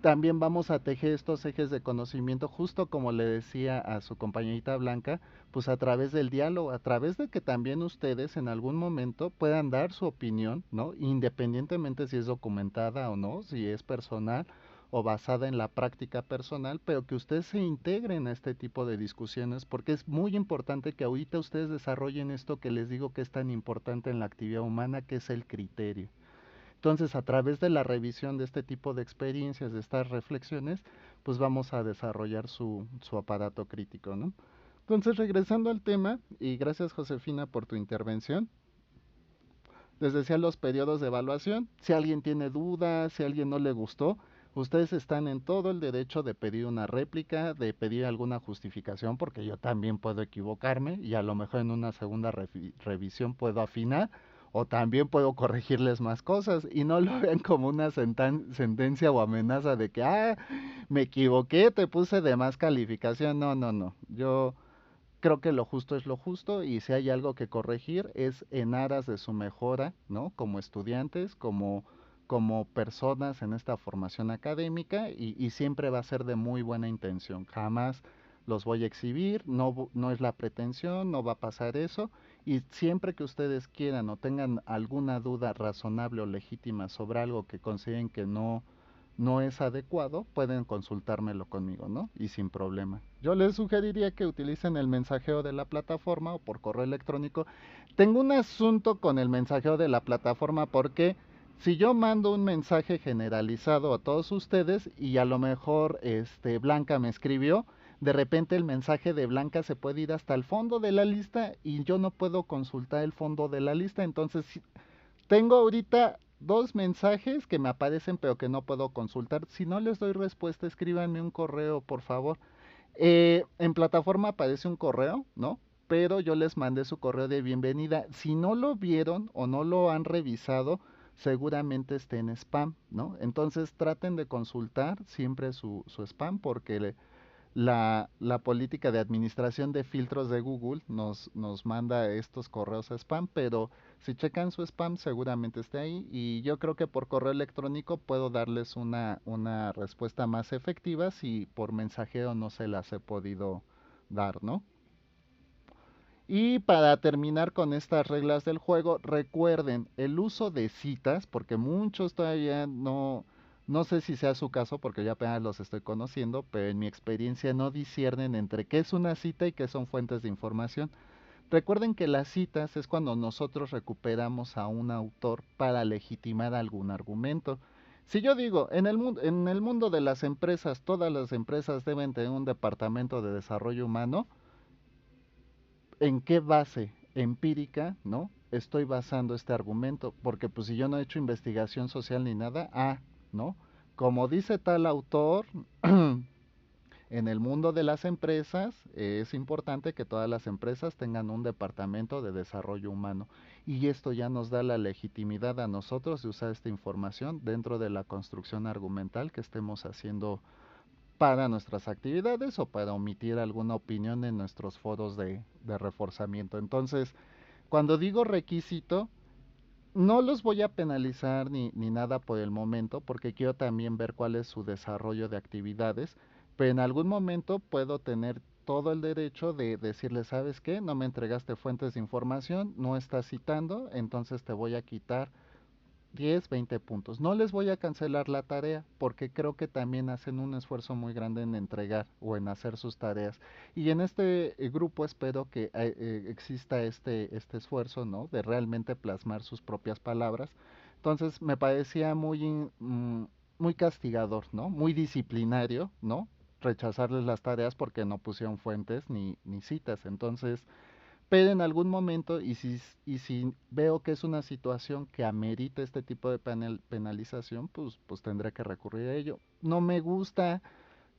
también vamos a tejer estos ejes de conocimiento, justo como le decía a su compañerita Blanca, pues a través del diálogo, a través de que también ustedes en algún momento puedan dar su opinión, ¿no? Independientemente si es documentada o no, si es personal o basada en la práctica personal, pero que ustedes se integren a este tipo de discusiones, porque es muy importante que ahorita ustedes desarrollen esto que les digo que es tan importante en la actividad humana, que es el criterio. Entonces, a través de la revisión de este tipo de experiencias, de estas reflexiones, pues vamos a desarrollar su aparato crítico, ¿no? Entonces, regresando al tema, y gracias Josefina por tu intervención, les decía los periodos de evaluación, si alguien tiene dudas, si a alguien no le gustó, ustedes están en todo el derecho de pedir una réplica, de pedir alguna justificación, porque yo también puedo equivocarme y a lo mejor en una segunda revisión puedo afinar o también puedo corregirles más cosas y no lo vean como una sentencia o amenaza de que, me equivoqué, te puse de más calificación. No, no, no. Yo creo que lo justo es lo justo y si hay algo que corregir es en aras de su mejora, ¿no? Como estudiantes, como personas en esta formación académica y siempre va a ser de muy buena intención. Jamás los voy a exhibir, no es la pretensión, no va a pasar eso y siempre que ustedes quieran o tengan alguna duda razonable o legítima sobre algo que consideren que no es adecuado, pueden consultármelo conmigo, ¿no? Y sin problema. Yo les sugeriría que utilicen el mensajero de la plataforma o por correo electrónico. Tengo un asunto con el mensajero de la plataforma porque si yo mando un mensaje generalizado a todos ustedes y a lo mejor Blanca me escribió, de repente el mensaje de Blanca se puede ir hasta el fondo de la lista y yo no puedo consultar el fondo de la lista, entonces tengo ahorita dos mensajes que me aparecen pero que no puedo consultar. Si no les doy respuesta, escríbanme un correo, por favor. En plataforma aparece un correo, ¿no? Pero yo les mandé su correo de bienvenida. Si no lo vieron o no lo han revisado, seguramente esté en spam, ¿no? Entonces traten de consultar siempre su spam porque la política de administración de filtros de Google nos manda estos correos a spam, pero si checan su spam seguramente esté ahí y yo creo que por correo electrónico puedo darles una respuesta más efectiva si por mensajero no se las he podido dar, ¿no? Y para terminar con estas reglas del juego, recuerden el uso de citas, porque muchos todavía no sé si sea su caso, porque ya apenas los estoy conociendo, pero en mi experiencia no disciernen entre qué es una cita y qué son fuentes de información. Recuerden que las citas es cuando nosotros recuperamos a un autor para legitimar algún argumento. Si yo digo, en el mundo de las empresas, todas las empresas deben tener un departamento de desarrollo humano, ¿en qué base empírica, no? Estoy basando este argumento, porque pues si yo no he hecho investigación social ni nada, ¿no? Como dice tal autor, en el mundo de las empresas es importante que todas las empresas tengan un departamento de desarrollo humano y esto ya nos da la legitimidad a nosotros de usar esta información dentro de la construcción argumental que estemos haciendo para nuestras actividades o para omitir alguna opinión en nuestros foros de reforzamiento. Entonces, cuando digo requisito, no los voy a penalizar ni nada por el momento porque quiero también ver cuál es su desarrollo de actividades, pero en algún momento puedo tener todo el derecho de decirle, ¿sabes qué? No me entregaste fuentes de información, no estás citando, entonces te voy a quitar 10, 20 puntos. No les voy a cancelar la tarea porque creo que también hacen un esfuerzo muy grande en entregar o en hacer sus tareas. Y en este grupo espero que exista este esfuerzo, ¿no? De realmente plasmar sus propias palabras. Entonces me parecía muy castigador, ¿no? Muy disciplinario, ¿no? Rechazarles las tareas porque no pusieron fuentes ni citas. Entonces pero en algún momento, y si veo que es una situación que amerita este tipo de penalización, pues tendré que recurrir a ello. No me gusta,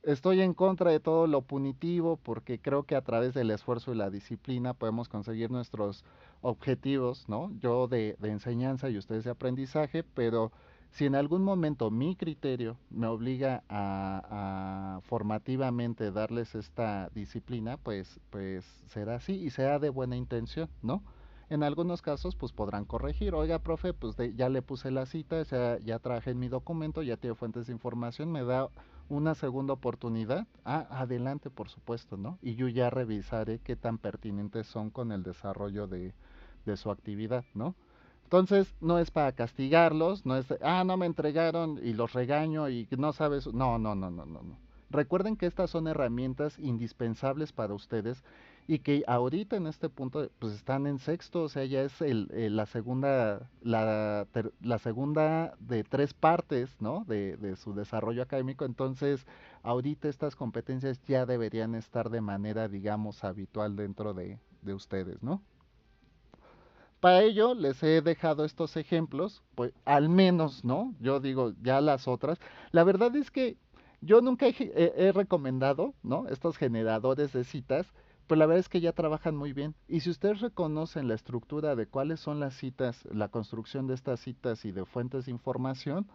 estoy en contra de todo lo punitivo porque creo que a través del esfuerzo y la disciplina podemos conseguir nuestros objetivos, ¿no? Yo de enseñanza y ustedes de aprendizaje, pero si en algún momento mi criterio me obliga a formativamente darles esta disciplina, pues será así y será de buena intención, ¿no? En algunos casos, pues podrán corregir. Oiga, profe, pues ya le puse la cita, ya trabajé en mi documento, ya tiene fuentes de información, me da una segunda oportunidad. Adelante, por supuesto, ¿no? Y yo ya revisaré qué tan pertinentes son con el desarrollo de su actividad, ¿no? Entonces, no es para castigarlos, no es, no me entregaron y los regaño y no sabes, no. Recuerden que estas son herramientas indispensables para ustedes y que ahorita en este punto pues están en sexto, o sea, ya es la segunda de tres partes, ¿no? De su desarrollo académico, entonces ahorita estas competencias ya deberían estar de manera, digamos, habitual dentro de ustedes, ¿no? Para ello les he dejado estos ejemplos, pues al menos, ¿no? Yo digo, ya las otras. La verdad es que yo nunca he recomendado, ¿no? Estos generadores de citas, pero la verdad es que ya trabajan muy bien. Y si ustedes reconocen la estructura de cuáles son las citas, la construcción de estas citas y de fuentes de información,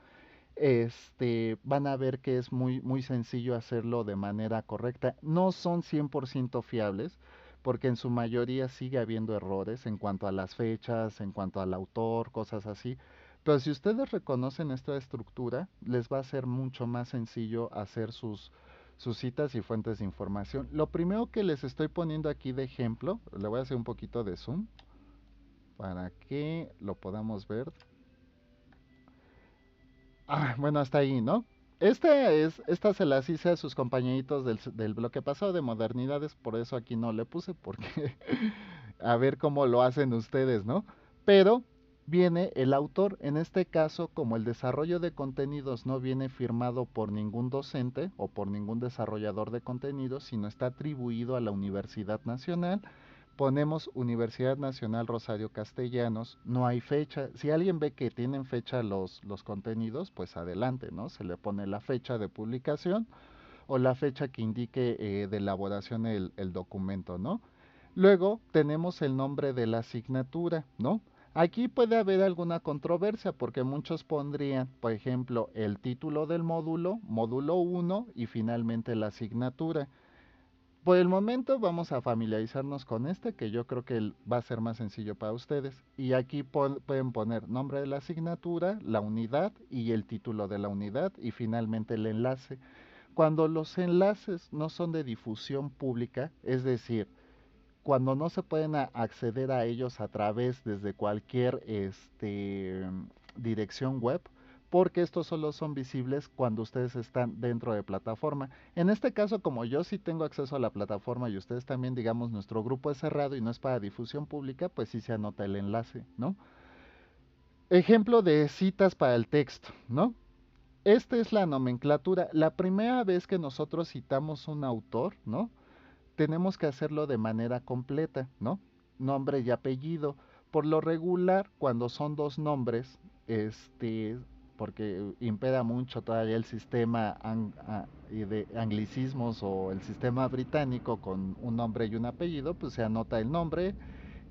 van a ver que es muy sencillo hacerlo de manera correcta. No son 100% fiables, porque en su mayoría sigue habiendo errores en cuanto a las fechas, en cuanto al autor, cosas así. Pero si ustedes reconocen esta estructura, les va a ser mucho más sencillo hacer sus citas y fuentes de información. Lo primero que les estoy poniendo aquí de ejemplo, le voy a hacer un poquito de zoom para que lo podamos ver. Bueno, hasta ahí, ¿no? Esta se las hice a sus compañeritos del bloque pasado de modernidades, por eso aquí no le puse, porque a ver cómo lo hacen ustedes, ¿no? Pero viene el autor, en este caso, como el desarrollo de contenidos no viene firmado por ningún docente o por ningún desarrollador de contenidos, sino está atribuido a la Universidad Nacional, ponemos Universidad Nacional Rosario Castellanos, no hay fecha. Si alguien ve que tienen fecha los contenidos, pues adelante, ¿no? Se le pone la fecha de publicación o la fecha que indique de elaboración el documento, ¿no? Luego tenemos el nombre de la asignatura, ¿no? Aquí puede haber alguna controversia porque muchos pondrían, por ejemplo, el título del módulo, módulo 1 y finalmente la asignatura. Por el momento vamos a familiarizarnos con este, que yo creo que va a ser más sencillo para ustedes. Y aquí pueden poner nombre de la asignatura, la unidad y el título de la unidad y finalmente el enlace. Cuando los enlaces no son de difusión pública, es decir, cuando no se pueden acceder a ellos a través desde cualquier dirección web, porque estos solo son visibles cuando ustedes están dentro de plataforma. En este caso, como yo sí tengo acceso a la plataforma y ustedes también, digamos, nuestro grupo es cerrado y no es para difusión pública, pues sí se anota el enlace, ¿no? Ejemplo de citas para el texto, ¿no? Esta es la nomenclatura. La primera vez que nosotros citamos un autor, ¿no? Tenemos que hacerlo de manera completa, ¿no? Nombre y apellido. Por lo regular, cuando son dos nombres, porque impera mucho todavía el sistema de anglicismos o el sistema británico con un nombre y un apellido, pues se anota el nombre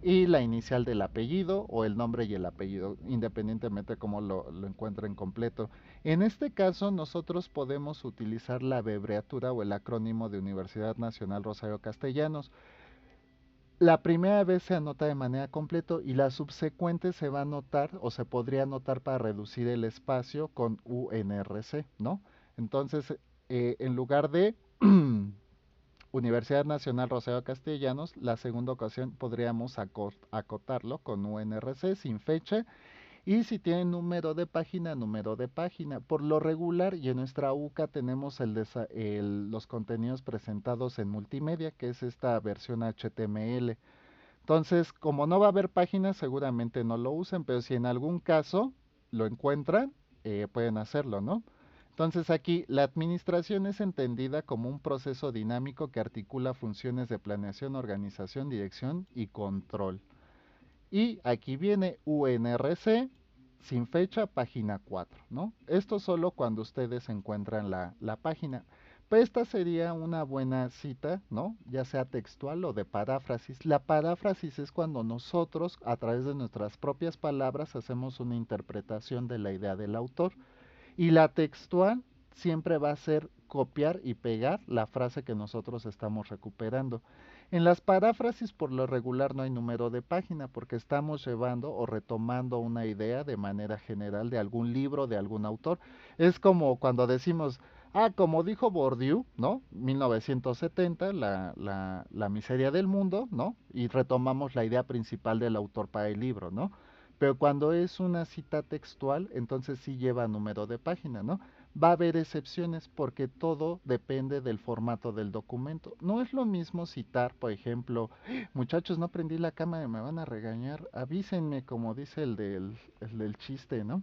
y la inicial del apellido o el nombre y el apellido, independientemente cómo lo encuentren completo. En este caso, nosotros podemos utilizar la abreviatura o el acrónimo de Universidad Nacional Rosario Castellanos. La primera vez se anota de manera completa y la subsecuente se va a anotar o se podría anotar para reducir el espacio con UNRC, ¿no? Entonces, en lugar de Universidad Nacional Rosario Castellanos, la segunda ocasión podríamos acotarlo con UNRC sin fecha y si tiene número de página, número de página. Por lo regular y en nuestra UCA tenemos los contenidos presentados en multimedia, que es esta versión HTML. Entonces, como no va a haber páginas, seguramente no lo usen, pero si en algún caso lo encuentran, pueden hacerlo, ¿no? Entonces aquí la administración es entendida como un proceso dinámico que articula funciones de planeación, organización, dirección y control. Y aquí viene UNRC, sin fecha, página 4, ¿no? Esto solo cuando ustedes encuentran la página. Pues esta sería una buena cita, ¿no? Ya sea textual o de paráfrasis. La paráfrasis es cuando nosotros, a través de nuestras propias palabras, hacemos una interpretación de la idea del autor. Y la textual siempre va a ser copiar y pegar la frase que nosotros estamos recuperando. En las paráfrasis por lo regular no hay número de página porque estamos llevando o retomando una idea de manera general de algún libro, de algún autor. Es como cuando decimos, como dijo Bourdieu, ¿no? 1970, la miseria del mundo, ¿no? Y retomamos la idea principal del autor para el libro, ¿no? Pero cuando es una cita textual, entonces sí lleva número de página, ¿no? Va a haber excepciones porque todo depende del formato del documento. No es lo mismo citar, por ejemplo, muchachos, no prendí la cámara, me van a regañar, avísenme, como dice el del chiste, ¿no?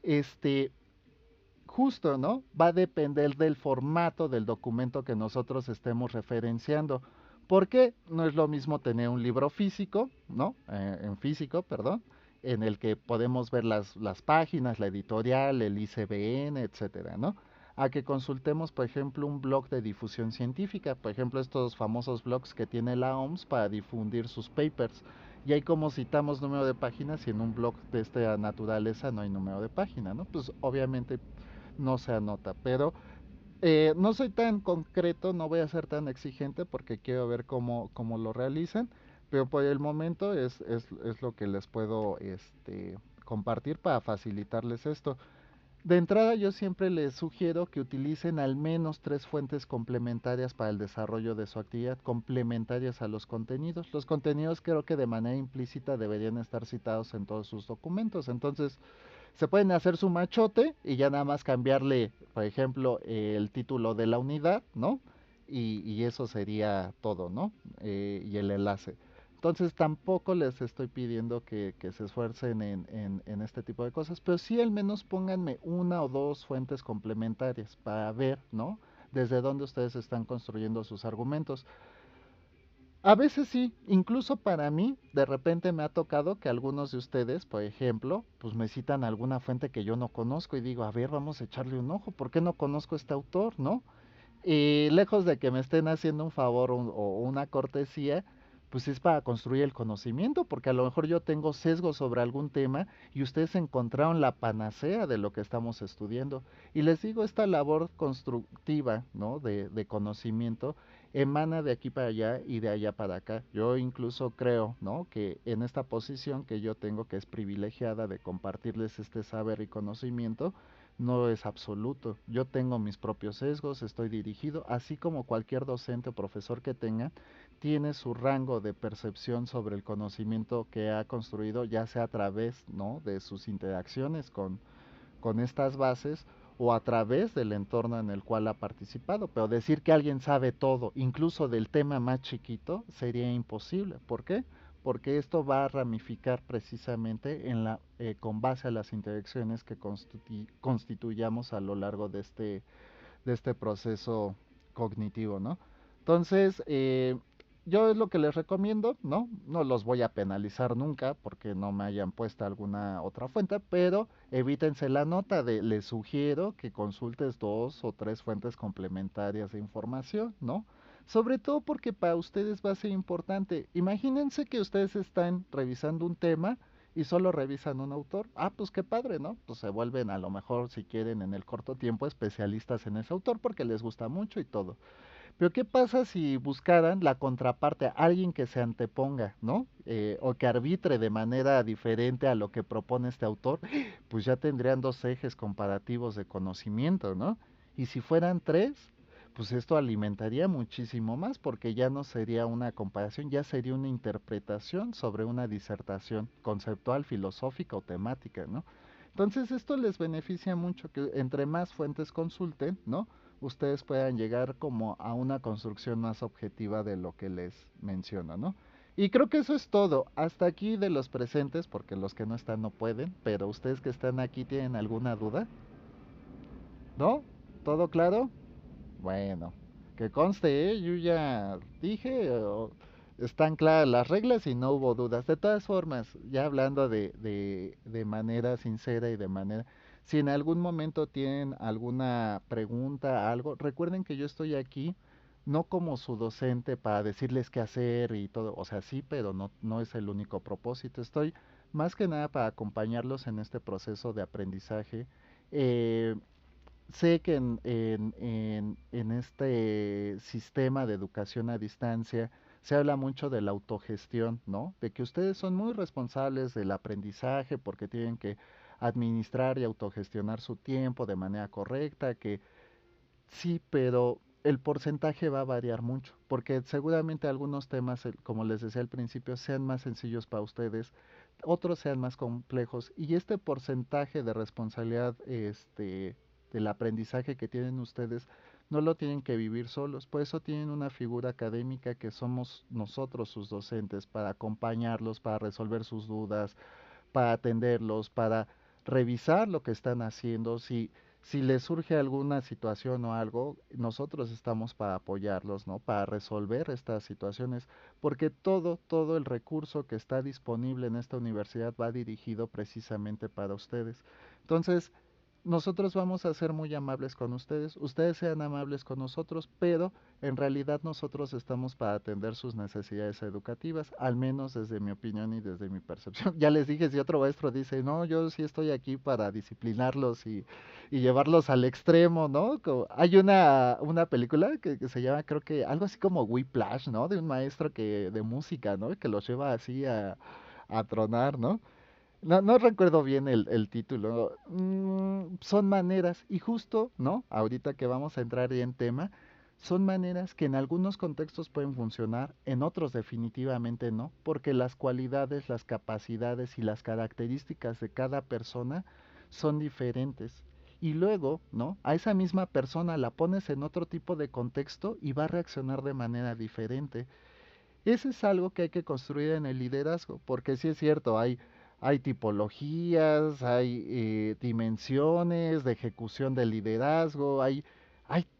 Este, justo, ¿no? Va a depender del formato del documento que nosotros estemos referenciando. ¿Por qué? No es lo mismo tener un libro físico, ¿no? En físico, perdón, en el que podemos ver las páginas, la editorial, el ICBN, etcétera, ¿no? A que consultemos, por ejemplo, un blog de difusión científica, por ejemplo, estos famosos blogs que tiene la OMS para difundir sus papers. Y ahí como citamos número de páginas y en un blog de esta naturaleza no hay número de página, ¿no? Pues obviamente no se anota, pero no soy tan concreto, no voy a ser tan exigente porque quiero ver cómo lo realizan, pero por el momento es lo que les puedo compartir para facilitarles esto. De entrada yo siempre les sugiero que utilicen al menos tres fuentes complementarias para el desarrollo de su actividad, complementarias a los contenidos. Los contenidos creo que de manera implícita deberían estar citados en todos sus documentos, entonces se pueden hacer su machote y ya nada más cambiarle, por ejemplo, el título de la unidad, ¿no? Y eso sería todo, ¿no? Y el enlace. Entonces tampoco les estoy pidiendo que se esfuercen en este tipo de cosas, pero sí al menos pónganme una o dos fuentes complementarias para ver, ¿no? Desde dónde ustedes están construyendo sus argumentos. A veces sí, incluso para mí, de repente me ha tocado que algunos de ustedes, por ejemplo, pues me citan alguna fuente que yo no conozco y digo, a ver, vamos a echarle un ojo, ¿por qué no conozco a este autor, no? Y lejos de que me estén haciendo un favor o una cortesía, pues es para construir el conocimiento, porque a lo mejor yo tengo sesgo sobre algún tema y ustedes encontraron la panacea de lo que estamos estudiando. Y les digo, esta labor constructiva, ¿no? De conocimiento emana de aquí para allá y de allá para acá. Yo incluso creo, ¿no? Que en esta posición que yo tengo, que es privilegiada de compartirles este saber y conocimiento, no es absoluto. Yo tengo mis propios sesgos, estoy dirigido, así como cualquier docente o profesor que tenga, tiene su rango de percepción sobre el conocimiento que ha construido, ya sea a través, ¿no?, de sus interacciones con estas bases o a través del entorno en el cual ha participado. Pero decir que alguien sabe todo, incluso del tema más chiquito, sería imposible. ¿Por qué? Porque esto va a ramificar precisamente con base a las interacciones que constituyamos a lo largo de este proceso cognitivo, ¿no? Entonces, yo es lo que les recomiendo, ¿no? No los voy a penalizar nunca porque no me hayan puesto alguna otra fuente, pero evítense la nota de les sugiero que consultes dos o tres fuentes complementarias de información, ¿no? Sobre todo porque para ustedes va a ser importante. Imagínense que ustedes están revisando un tema y solo revisan un autor. Ah, pues qué padre, ¿no? Pues se vuelven a lo mejor, si quieren, en el corto tiempo especialistas en ese autor porque les gusta mucho y todo. Pero ¿qué pasa si buscaran la contraparte, alguien que se anteponga, ¿no? O que arbitre de manera diferente a lo que propone este autor, pues ya tendrían dos ejes comparativos de conocimiento, ¿no? Y si fueran tres, pues esto alimentaría muchísimo más porque ya no sería una comparación, ya sería una interpretación sobre una disertación conceptual, filosófica o temática, ¿no? Entonces esto les beneficia mucho que entre más fuentes consulten, ¿no? Ustedes puedan llegar como a una construcción más objetiva de lo que les menciono, ¿no? Y creo que eso es todo. Hasta aquí de los presentes, porque los que no están no pueden, pero ustedes que están aquí tienen alguna duda, ¿no? ¿Todo claro? Bueno, que conste, ¿eh? Yo ya dije, están claras las reglas y no hubo dudas. De todas formas, ya hablando de manera sincera y de manera... Si en algún momento tienen alguna pregunta, algo, recuerden que yo estoy aquí no como su docente para decirles qué hacer y todo, o sea, sí, pero no, no es el único propósito. Estoy más que nada para acompañarlos en este proceso de aprendizaje. Eh, Sé que en este sistema de educación a distancia se habla mucho de la autogestión, ¿no? De que ustedes son muy responsables del aprendizaje porque tienen que administrar y autogestionar su tiempo de manera correcta, que sí, pero el porcentaje va a variar mucho, porque seguramente algunos temas, como les decía al principio, sean más sencillos para ustedes, otros sean más complejos, y este porcentaje de responsabilidad, del aprendizaje que tienen ustedes, no lo tienen que vivir solos, por eso tienen una figura académica que somos nosotros sus docentes, para acompañarlos, para resolver sus dudas, para atenderlos, para revisar lo que están haciendo. Si les surge alguna situación o algo, nosotros estamos para apoyarlos, ¿no? Para resolver estas situaciones, porque todo el recurso que está disponible en esta universidad va dirigido precisamente para ustedes. Entonces, nosotros vamos a ser muy amables con ustedes, ustedes sean amables con nosotros, pero en realidad nosotros estamos para atender sus necesidades educativas, al menos desde mi opinión y desde mi percepción. Ya les dije, si otro maestro dice, no, yo sí estoy aquí para disciplinarlos y llevarlos al extremo, ¿no? Hay una película que se llama, creo que algo así como Whiplash, ¿no? De un maestro de música, ¿no? Que los lleva así a tronar, ¿no? No, no recuerdo bien el título. Son maneras, y justo, ¿no? Ahorita que vamos a entrar en tema, son maneras que en algunos contextos pueden funcionar, en otros definitivamente no, porque las cualidades, las capacidades y las características de cada persona son diferentes. Y luego, ¿no? A esa misma persona la pones en otro tipo de contexto y va a reaccionar de manera diferente. Ese es algo que hay que construir en el liderazgo, porque sí es cierto, hay tipologías, hay dimensiones de ejecución del liderazgo, hay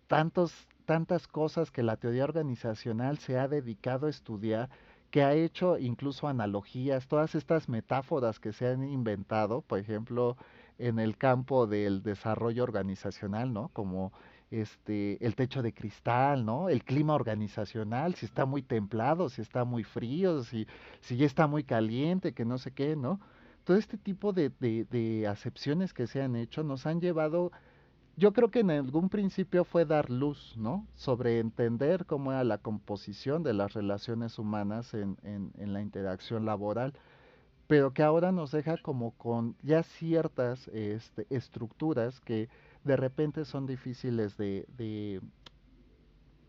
tantas cosas que la teoría organizacional se ha dedicado a estudiar, que ha hecho incluso analogías, todas estas metáforas que se han inventado, por ejemplo, en el campo del desarrollo organizacional, ¿no? Como el techo de cristal, ¿no? El clima organizacional, si está muy templado, si está muy frío, si ya está muy caliente, que no sé qué, ¿no? Todo este tipo de acepciones que se han hecho nos han llevado, yo creo que en algún principio fue dar luz, ¿no? Sobre entender cómo era la composición de las relaciones humanas en la interacción laboral, pero que ahora nos deja como con ya ciertas estructuras que de repente son difíciles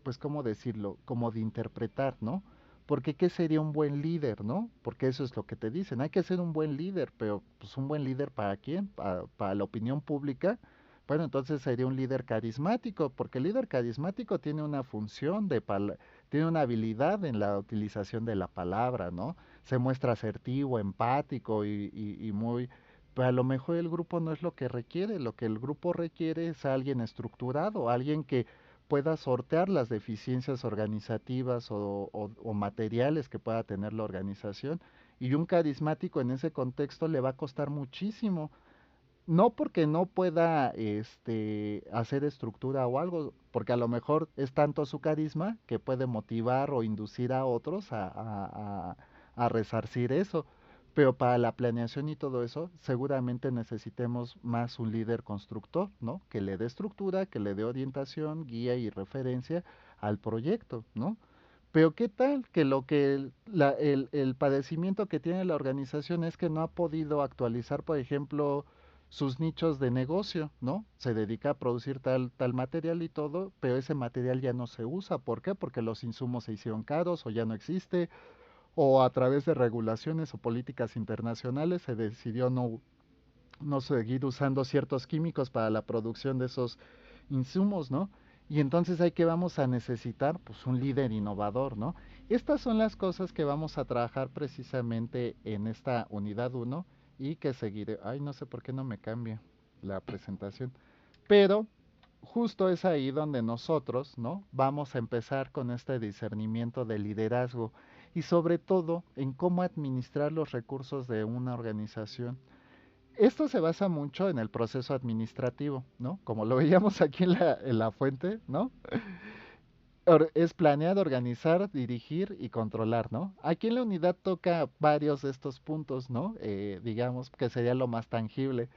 pues, ¿cómo decirlo? Como de interpretar, ¿no? Porque ¿qué sería un buen líder, no? Porque eso es lo que te dicen, hay que ser un buen líder, pero pues un buen líder ¿para quién? Para la opinión pública. Bueno, entonces sería un líder carismático, porque el líder carismático tiene una función tiene una habilidad en la utilización de la palabra, ¿no? Se muestra asertivo, empático y muy... Pero a lo mejor el grupo no es lo que requiere, lo que el grupo requiere es alguien estructurado, alguien que pueda sortear las deficiencias organizativas o materiales que pueda tener la organización. Y un carismático en ese contexto le va a costar muchísimo. No porque no pueda hacer estructura o algo, porque a lo mejor es tanto su carisma que puede motivar o inducir a otros a resarcir eso. Pero para la planeación y todo eso, seguramente necesitemos más un líder constructor, ¿no? Que le dé estructura, que le dé orientación, guía y referencia al proyecto, ¿no? Pero ¿qué tal que el padecimiento que tiene la organización es que no ha podido actualizar, por ejemplo, sus nichos de negocio, ¿no? Se dedica a producir tal material y todo, pero ese material ya no se usa. ¿Por qué? Porque los insumos se hicieron caros o ya no existe, o a través de regulaciones o políticas internacionales se decidió no seguir usando ciertos químicos para la producción de esos insumos, ¿no? Y entonces ahí que vamos a necesitar, pues un líder innovador, ¿no? Estas son las cosas que vamos a trabajar precisamente en esta unidad uno y que seguiré. Ay, no sé por qué no me cambia la presentación. Pero justo es ahí donde nosotros, ¿no? Vamos a empezar con este discernimiento de liderazgo y sobre todo en cómo administrar los recursos de una organización. Esto se basa mucho en el proceso administrativo, ¿no? Como lo veíamos aquí en la fuente, ¿no? Es planear, organizar, dirigir y controlar, ¿no? Aquí en la unidad toca varios de estos puntos, ¿no? Digamos que sería lo más tangible.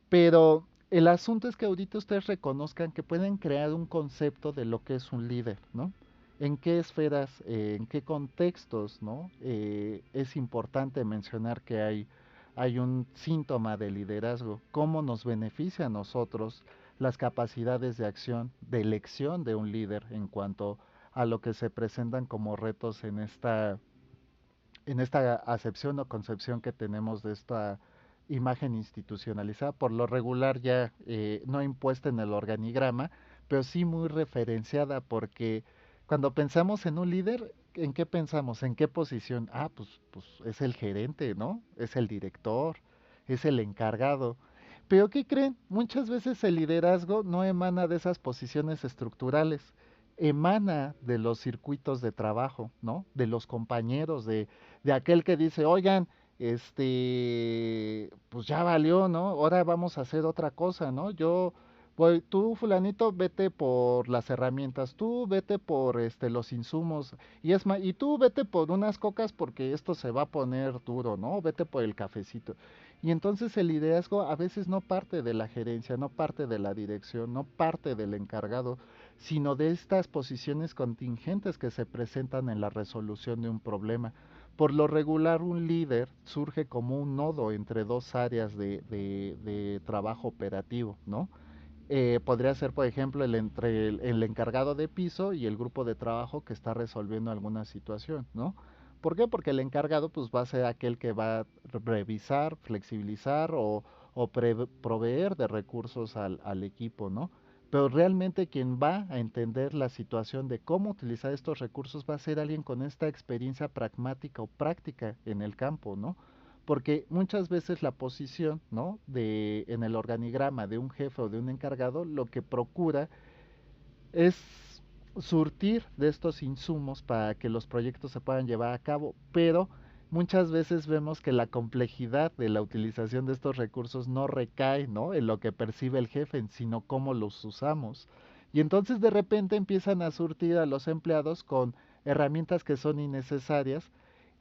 Pero el asunto es que ahorita ustedes reconozcan que pueden crear un concepto de lo que es un líder, ¿no? En qué esferas, en qué contextos, ¿no? Es importante mencionar que hay un síntoma de liderazgo, cómo nos beneficia a nosotros las capacidades de acción, de elección de un líder en cuanto a lo que se presentan como retos en esta acepción o concepción que tenemos de esta imagen institucionalizada, por lo regular ya no impuesta en el organigrama, pero sí muy referenciada, porque cuando pensamos en un líder, ¿en qué pensamos? ¿En qué posición? Ah, pues es el gerente, ¿no? Es el director, es el encargado. Pero ¿qué creen? Muchas veces el liderazgo no emana de esas posiciones estructurales, emana de los circuitos de trabajo, ¿no? De los compañeros, de aquel que dice, oigan, pues ya valió, ¿no? Ahora vamos a hacer otra cosa, ¿no? Yo voy, tú fulanito, vete por las herramientas, tú vete por los insumos, y es más, y tú vete por unas cocas porque esto se va a poner duro, ¿no? Vete por el cafecito. Y entonces el liderazgo a veces no parte de la gerencia, no parte de la dirección, no parte del encargado, sino de estas posiciones contingentes que se presentan en la resolución de un problema. Por lo regular, un líder surge como un nodo entre dos áreas de trabajo operativo, ¿no? Podría ser, por ejemplo, entre el encargado de piso y el grupo de trabajo que está resolviendo alguna situación, ¿no? ¿Por qué? Porque el encargado pues va a ser aquel que va a revisar, flexibilizar o proveer de recursos al equipo, ¿no? Pero realmente quien va a entender la situación de cómo utilizar estos recursos va a ser alguien con esta experiencia pragmática o práctica en el campo, ¿no? Porque muchas veces la posición, ¿no? En el organigrama de un jefe o de un encargado, lo que procura es surtir de estos insumos para que los proyectos se puedan llevar a cabo, pero muchas veces vemos que la complejidad de la utilización de estos recursos no recae, ¿no? En lo que percibe el jefe, sino cómo los usamos. Y entonces de repente empiezan a surtir a los empleados con herramientas que son innecesarias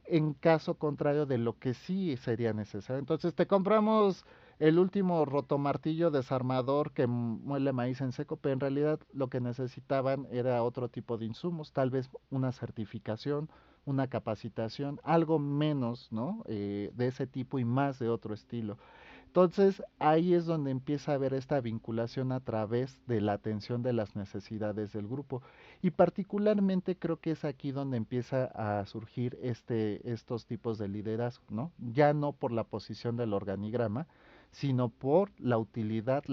en caso contrario de lo que sí sería necesario. Entonces te compramos el último rotomartillo desarmador que muele maíz en seco, pero en realidad lo que necesitaban era otro tipo de insumos, tal vez una certificación, una capacitación, algo menos, ¿no? De ese tipo y más de otro estilo. Entonces ahí es donde empieza a haber esta vinculación a través de la atención de las necesidades del grupo. Y particularmente creo que es aquí donde empieza a surgir estos tipos de liderazgo, ¿no? Ya no por la posición del organigrama, sino por la utilidad,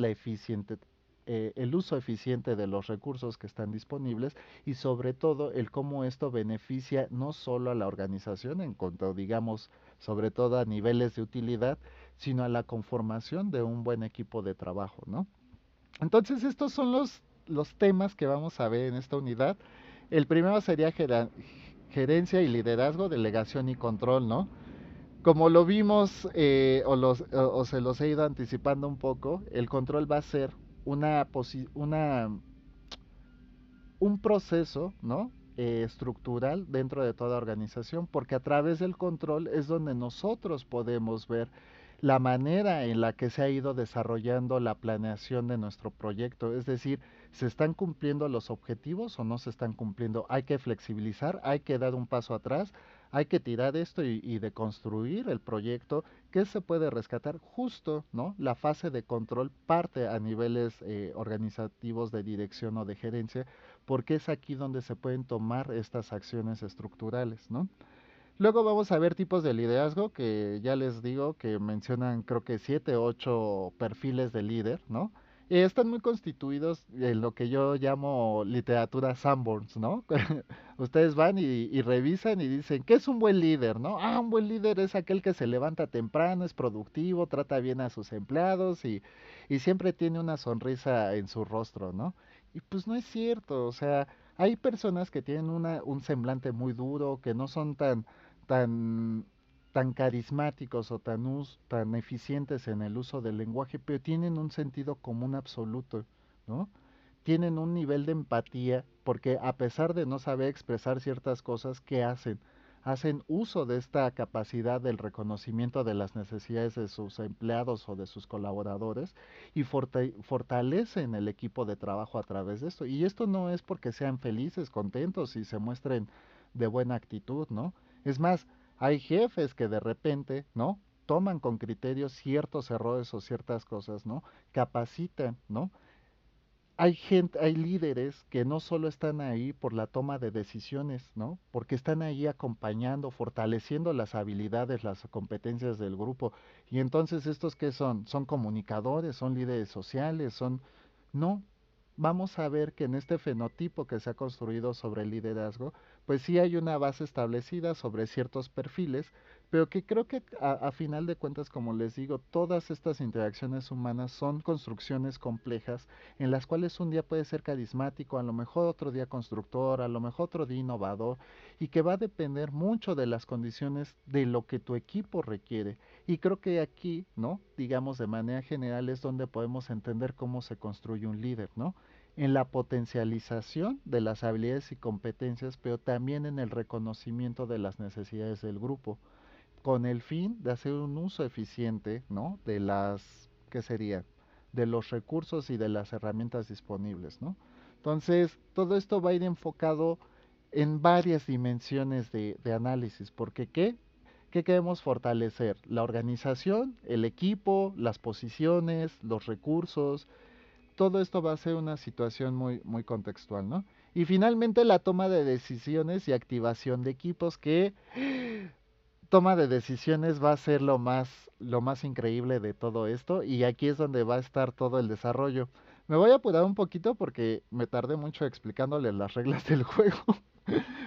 el uso eficiente de los recursos que están disponibles y sobre todo el cómo esto beneficia no solo a la organización en cuanto, digamos, sobre todo a niveles de utilidad, sino a la conformación de un buen equipo de trabajo, ¿no? Entonces estos son los temas que vamos a ver en esta unidad. El primero sería gerencia y liderazgo, delegación y control, ¿no? Como lo vimos o se los he ido anticipando un poco, el control va a ser una, una un proceso, ¿no? Estructural dentro de toda organización, porque a través del control es donde nosotros podemos ver la manera en la que se ha ido desarrollando la planeación de nuestro proyecto, es decir, ¿se están cumpliendo los objetivos o no se están cumpliendo? Hay que flexibilizar, hay que dar un paso atrás, hay que tirar esto y deconstruir el proyecto. ¿Qué se puede rescatar? Justo, ¿no? La fase de control parte a niveles organizativos de dirección o de gerencia, porque es aquí donde se pueden tomar estas acciones estructurales, ¿no? Luego vamos a ver tipos de liderazgo, que ya les digo que mencionan creo que 7, 8 perfiles de líder, ¿no? Están muy constituidos en lo que yo llamo literatura Sanborns, ¿no? Ustedes van y revisan y dicen, ¿qué es un buen líder, no? Ah, un buen líder es aquel que se levanta temprano, es productivo, trata bien a sus empleados y siempre tiene una sonrisa en su rostro, ¿no? Y pues no es cierto, o sea, hay personas que tienen un semblante muy duro, que no son tan, tan carismáticos o tan eficientes en el uso del lenguaje, pero tienen un sentido común absoluto, ¿no? Tienen un nivel de empatía, porque a pesar de no saber expresar ciertas cosas, ¿qué hacen? Hacen uso de esta capacidad del reconocimiento de las necesidades de sus empleados o de sus colaboradores y fortalecen el equipo de trabajo a través de esto. Y esto no es porque sean felices, contentos y se muestren de buena actitud, ¿no? Es más, hay jefes que de repente, ¿no? Toman con criterio ciertos errores o ciertas cosas, ¿no? Capacitan, ¿no? Hay gente, hay líderes que no solo están ahí por la toma de decisiones, ¿no? Porque están ahí acompañando, fortaleciendo las habilidades, las competencias del grupo. Y entonces, ¿estos qué son? Son comunicadores, son líderes sociales, son... No, vamos a ver que en este fenotipo que se ha construido sobre el liderazgo, pues sí hay una base establecida sobre ciertos perfiles, pero que creo que a final de cuentas, como les digo, todas estas interacciones humanas son construcciones complejas en las cuales un día puede ser carismático, a lo mejor otro día constructor, a lo mejor otro día innovador, y que va a depender mucho de las condiciones de lo que tu equipo requiere. Y creo que aquí, ¿no? Digamos de manera general es donde podemos entender cómo se construye un líder, ¿no? En la potencialización de las habilidades y competencias, pero también en el reconocimiento de las necesidades del grupo, con el fin de hacer un uso eficiente, ¿no? De ¿qué sería? De los recursos y de las herramientas disponibles, ¿no? Entonces, todo esto va a ir enfocado en varias dimensiones de análisis, porque ¿qué queremos fortalecer? La organización, el equipo, las posiciones, los recursos, todo esto va a ser una situación muy contextual, ¿no? Y finalmente la toma de decisiones y activación de equipos, que toma de decisiones va a ser lo más increíble de todo esto, y aquí es donde va a estar todo el desarrollo. Me voy a apurar un poquito porque me tardé mucho explicándole las reglas del juego.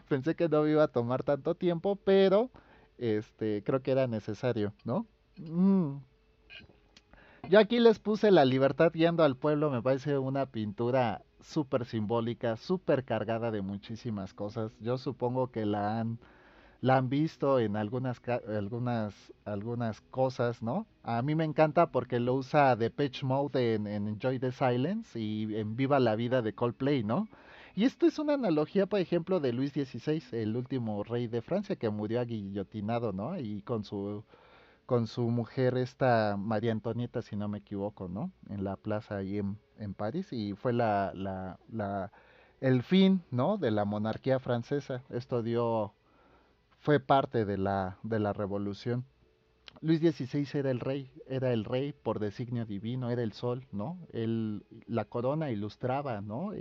Pensé que no me iba a tomar tanto tiempo, pero creo que era necesario, ¿no? Mm. Yo aquí les puse La libertad guiando al pueblo, me parece una pintura súper simbólica, súper cargada de muchísimas cosas. Yo supongo que la han visto en algunas cosas, ¿no? A mí me encanta porque lo usa Depeche Mode en Enjoy the Silence y en Viva la vida de Coldplay, ¿no? Y esto es una analogía, por ejemplo, de Luis XVI, el último rey de Francia que murió guillotinado, ¿no? Y con su mujer, esta María Antonieta, si no me equivoco, ¿no? En la plaza ahí en París, y fue el fin, ¿no? De la monarquía francesa. Esto dio fue parte de la revolución. Luis XVI era el rey por designio divino, era el sol, ¿no? La corona ilustraba, ¿no?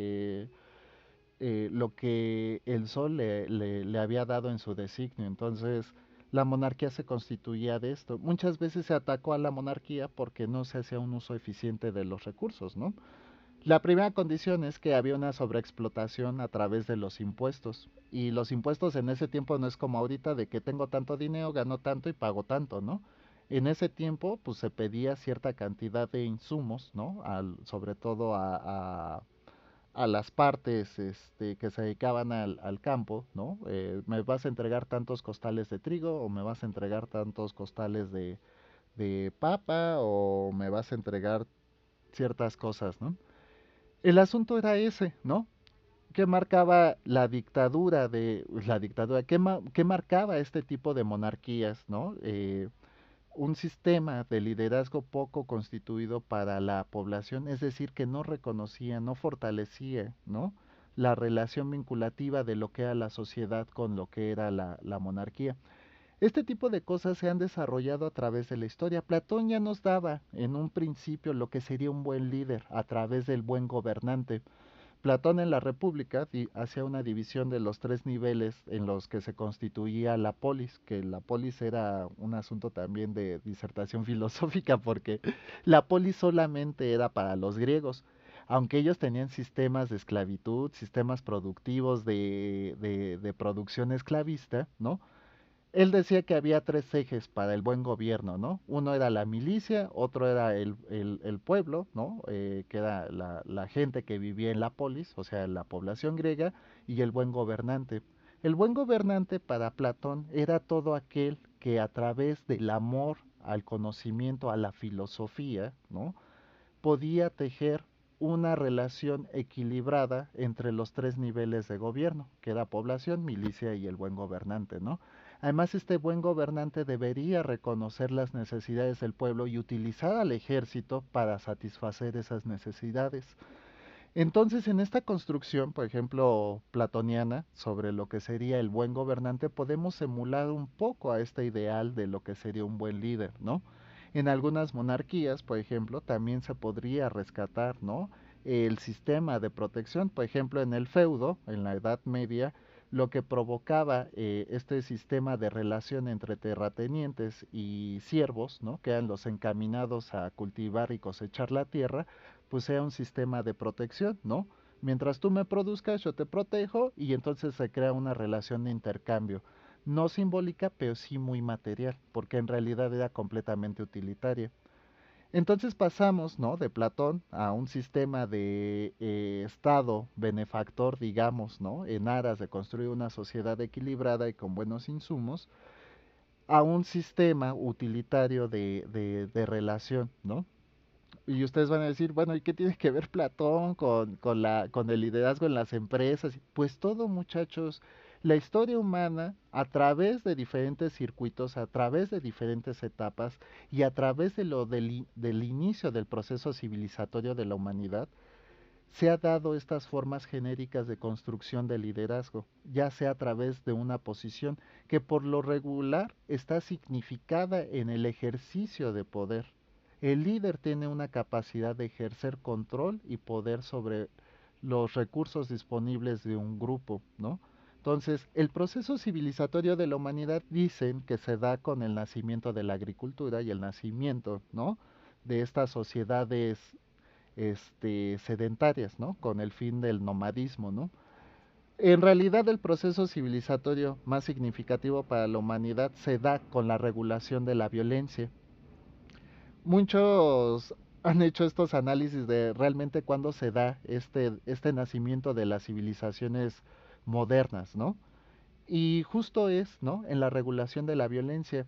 Lo que el sol le había dado en su designio. Entonces, la monarquía se constituía de esto. Muchas veces se atacó a la monarquía porque no se hacía un uso eficiente de los recursos, ¿no? La primera condición es que había una sobreexplotación a través de los impuestos. Y los impuestos en ese tiempo no es como ahorita de que tengo tanto dinero, gano tanto y pago tanto, ¿no? En ese tiempo, pues se pedía cierta cantidad de insumos, ¿no? Sobre todo a las partes que se dedicaban al campo, ¿no? Me vas a entregar tantos costales de trigo o me vas a entregar tantos costales de papa o me vas a entregar ciertas cosas, ¿no? El asunto era ese, ¿no? ¿Qué marcaba la dictadura? ¿Qué marcaba este tipo de monarquías, ¿no? Un sistema de liderazgo poco constituido para la población, es decir, que no reconocía, no fortalecía, ¿no? La relación vinculativa de lo que era la sociedad con lo que era la monarquía. Este tipo de cosas se han desarrollado a través de la historia. Platón ya nos daba en un principio lo que sería un buen líder a través del buen gobernante. Platón en la República hacía una división de los tres niveles en los que se constituía la polis, que la polis era un asunto también de disertación filosófica, porque la polis solamente era para los griegos, aunque ellos tenían sistemas de esclavitud, sistemas productivos de producción esclavista, ¿no? Él decía que había tres ejes para el buen gobierno, ¿no? Uno era la milicia, otro era el pueblo, ¿no? Que era la gente que vivía en la polis, o sea, la población griega, y el buen gobernante. El buen gobernante para Platón era todo aquel que a través del amor al conocimiento, a la filosofía, ¿no? Podía tejer una relación equilibrada entre los tres niveles de gobierno, que era población, milicia y el buen gobernante, ¿no? Además, este buen gobernante debería reconocer las necesidades del pueblo y utilizar al ejército para satisfacer esas necesidades. Entonces, en esta construcción, por ejemplo, platoniana, sobre lo que sería el buen gobernante, podemos emular un poco a este ideal de lo que sería un buen líder, ¿no? En algunas monarquías, por ejemplo, también se podría rescatar, ¿no? El sistema de protección, por ejemplo, en el feudo, en la Edad Media, lo que provocaba este sistema de relación entre terratenientes y siervos, ¿no? Que eran los encaminados a cultivar y cosechar la tierra, pues sea un sistema de protección, ¿no? Mientras tú me produzcas, yo te protejo y entonces se crea una relación de intercambio. No simbólica, pero sí muy material, porque en realidad era completamente utilitaria. Entonces pasamos, ¿no? De Platón a un sistema de Estado benefactor, digamos, ¿no? En aras de construir una sociedad equilibrada y con buenos insumos, a un sistema utilitario de relación, ¿no? Y ustedes van a decir, bueno, ¿y qué tiene que ver Platón con el liderazgo en las empresas? Pues todo, muchachos, la historia humana, a través de diferentes circuitos, a través de diferentes etapas y a través del inicio del proceso civilizatorio de la humanidad, se ha dado estas formas genéricas de construcción de liderazgo, ya sea a través de una posición que por lo regular está significada en el ejercicio de poder. El líder tiene una capacidad de ejercer control y poder sobre los recursos disponibles de un grupo, ¿no? Entonces, el proceso civilizatorio de la humanidad dicen que se da con el nacimiento de la agricultura y el nacimiento, ¿no? De estas sociedades sedentarias, ¿no? Con el fin del nomadismo, ¿no? En realidad el proceso civilizatorio más significativo para la humanidad se da con la regulación de la violencia. Muchos han hecho estos análisis de realmente cuándo se da este nacimiento de las civilizaciones modernas, ¿no? Y justo es, ¿no? En la regulación de la violencia,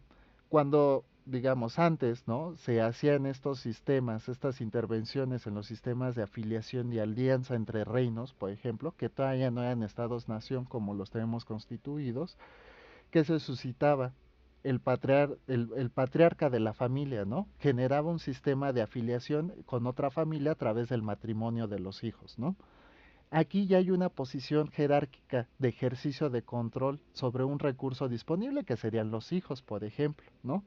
cuando, digamos, antes, ¿no? Se hacían estos sistemas, estas intervenciones en los sistemas de afiliación y alianza entre reinos, por ejemplo, que todavía no eran estados-nación como los tenemos constituidos, que se suscitaba el patriarca de la familia, ¿no? Generaba un sistema de afiliación con otra familia a través del matrimonio de los hijos, ¿no? aquí ya hay una posición jerárquica de ejercicio de control sobre un recurso disponible que serían los hijos, por ejemplo, ¿no?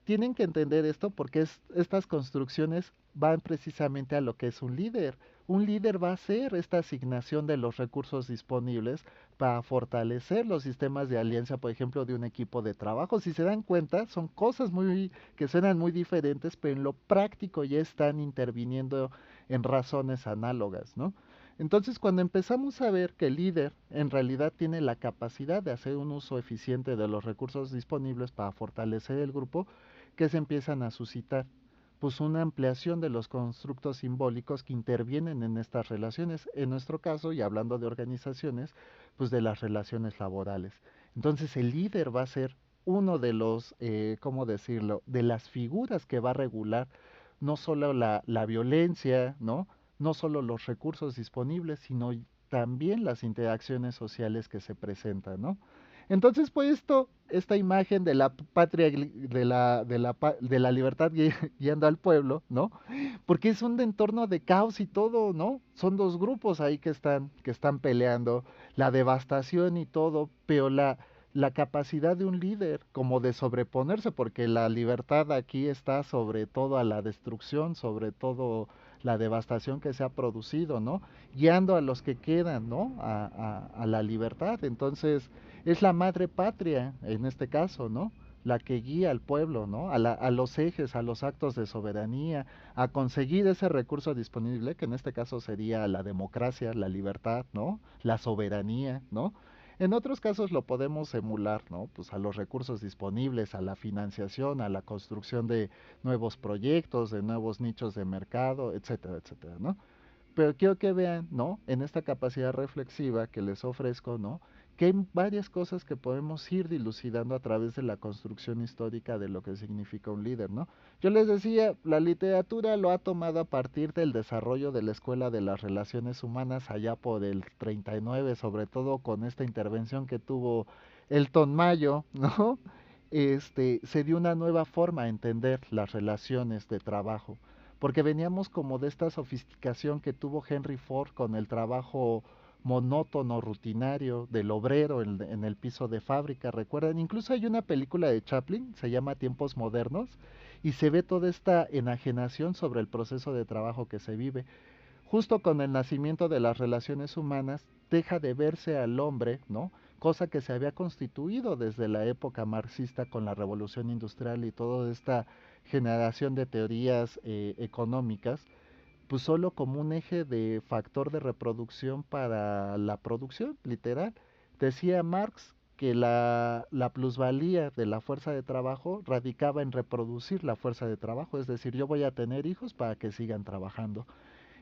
Tienen que entender esto porque estas construcciones van precisamente a lo que es un líder. Un líder va a hacer esta asignación de los recursos disponibles para fortalecer los sistemas de alianza, por ejemplo, de un equipo de trabajo. Si se dan cuenta, son cosas muy que suenan muy diferentes, pero en lo práctico ya están interviniendo en razones análogas, ¿no? Entonces, cuando empezamos a ver que el líder en realidad tiene la capacidad de hacer un uso eficiente de los recursos disponibles para fortalecer el grupo, que se empiezan a suscitar, pues una ampliación de los constructos simbólicos que intervienen en estas relaciones, en nuestro caso, y hablando de organizaciones, pues de las relaciones laborales. Entonces el líder va a ser uno de los, ¿cómo decirlo?, de las figuras que va a regular no solo la violencia, ¿no? No solo los recursos disponibles, sino también las interacciones sociales que se presentan, ¿no? Entonces, pues esta imagen de la patria, de la libertad guiando al pueblo, ¿no? Porque es un entorno de caos y todo, ¿no? Son dos grupos ahí que están peleando, la devastación y todo, pero la capacidad de un líder como de sobreponerse, porque la libertad aquí está sobre todo a la destrucción, sobre todo la devastación que se ha producido, ¿no? Guiando a los que quedan, ¿no? A la libertad. Entonces, es la madre patria, en este caso, ¿no? La que guía al pueblo, ¿no? A los ejes, a los actos de soberanía, a conseguir ese recurso disponible, que en este caso sería la democracia, la libertad, ¿no? La soberanía, ¿no? En otros casos lo podemos emular, ¿no? Pues a los recursos disponibles, a la financiación, a la construcción de nuevos proyectos, de nuevos nichos de mercado, etcétera, etcétera, ¿no? Pero quiero que vean, ¿no? En esta capacidad reflexiva que les ofrezco, ¿no? Que hay varias cosas que podemos ir dilucidando a través de la construcción histórica de lo que significa un líder, ¿no? Yo les decía, la literatura lo ha tomado a partir del desarrollo de la Escuela de las Relaciones Humanas allá por el 39, sobre todo con esta intervención que tuvo Elton Mayo, ¿no? Se dio una nueva forma a entender las relaciones de trabajo porque veníamos como de esta sofisticación que tuvo Henry Ford con el trabajo monótono, rutinario, del obrero en el piso de fábrica, recuerdan, incluso hay una película de Chaplin, se llama Tiempos Modernos, y se ve toda esta enajenación sobre el proceso de trabajo que se vive. Justo con el nacimiento de las relaciones humanas, deja de verse al hombre, ¿no? Cosa que se había constituido desde la época marxista con la revolución industrial y toda esta generación de teorías económicas, pues solo como un eje de factor de reproducción para la producción, literal. Decía Marx que la plusvalía de la fuerza de trabajo radicaba en reproducir la fuerza de trabajo, es decir, yo voy a tener hijos para que sigan trabajando.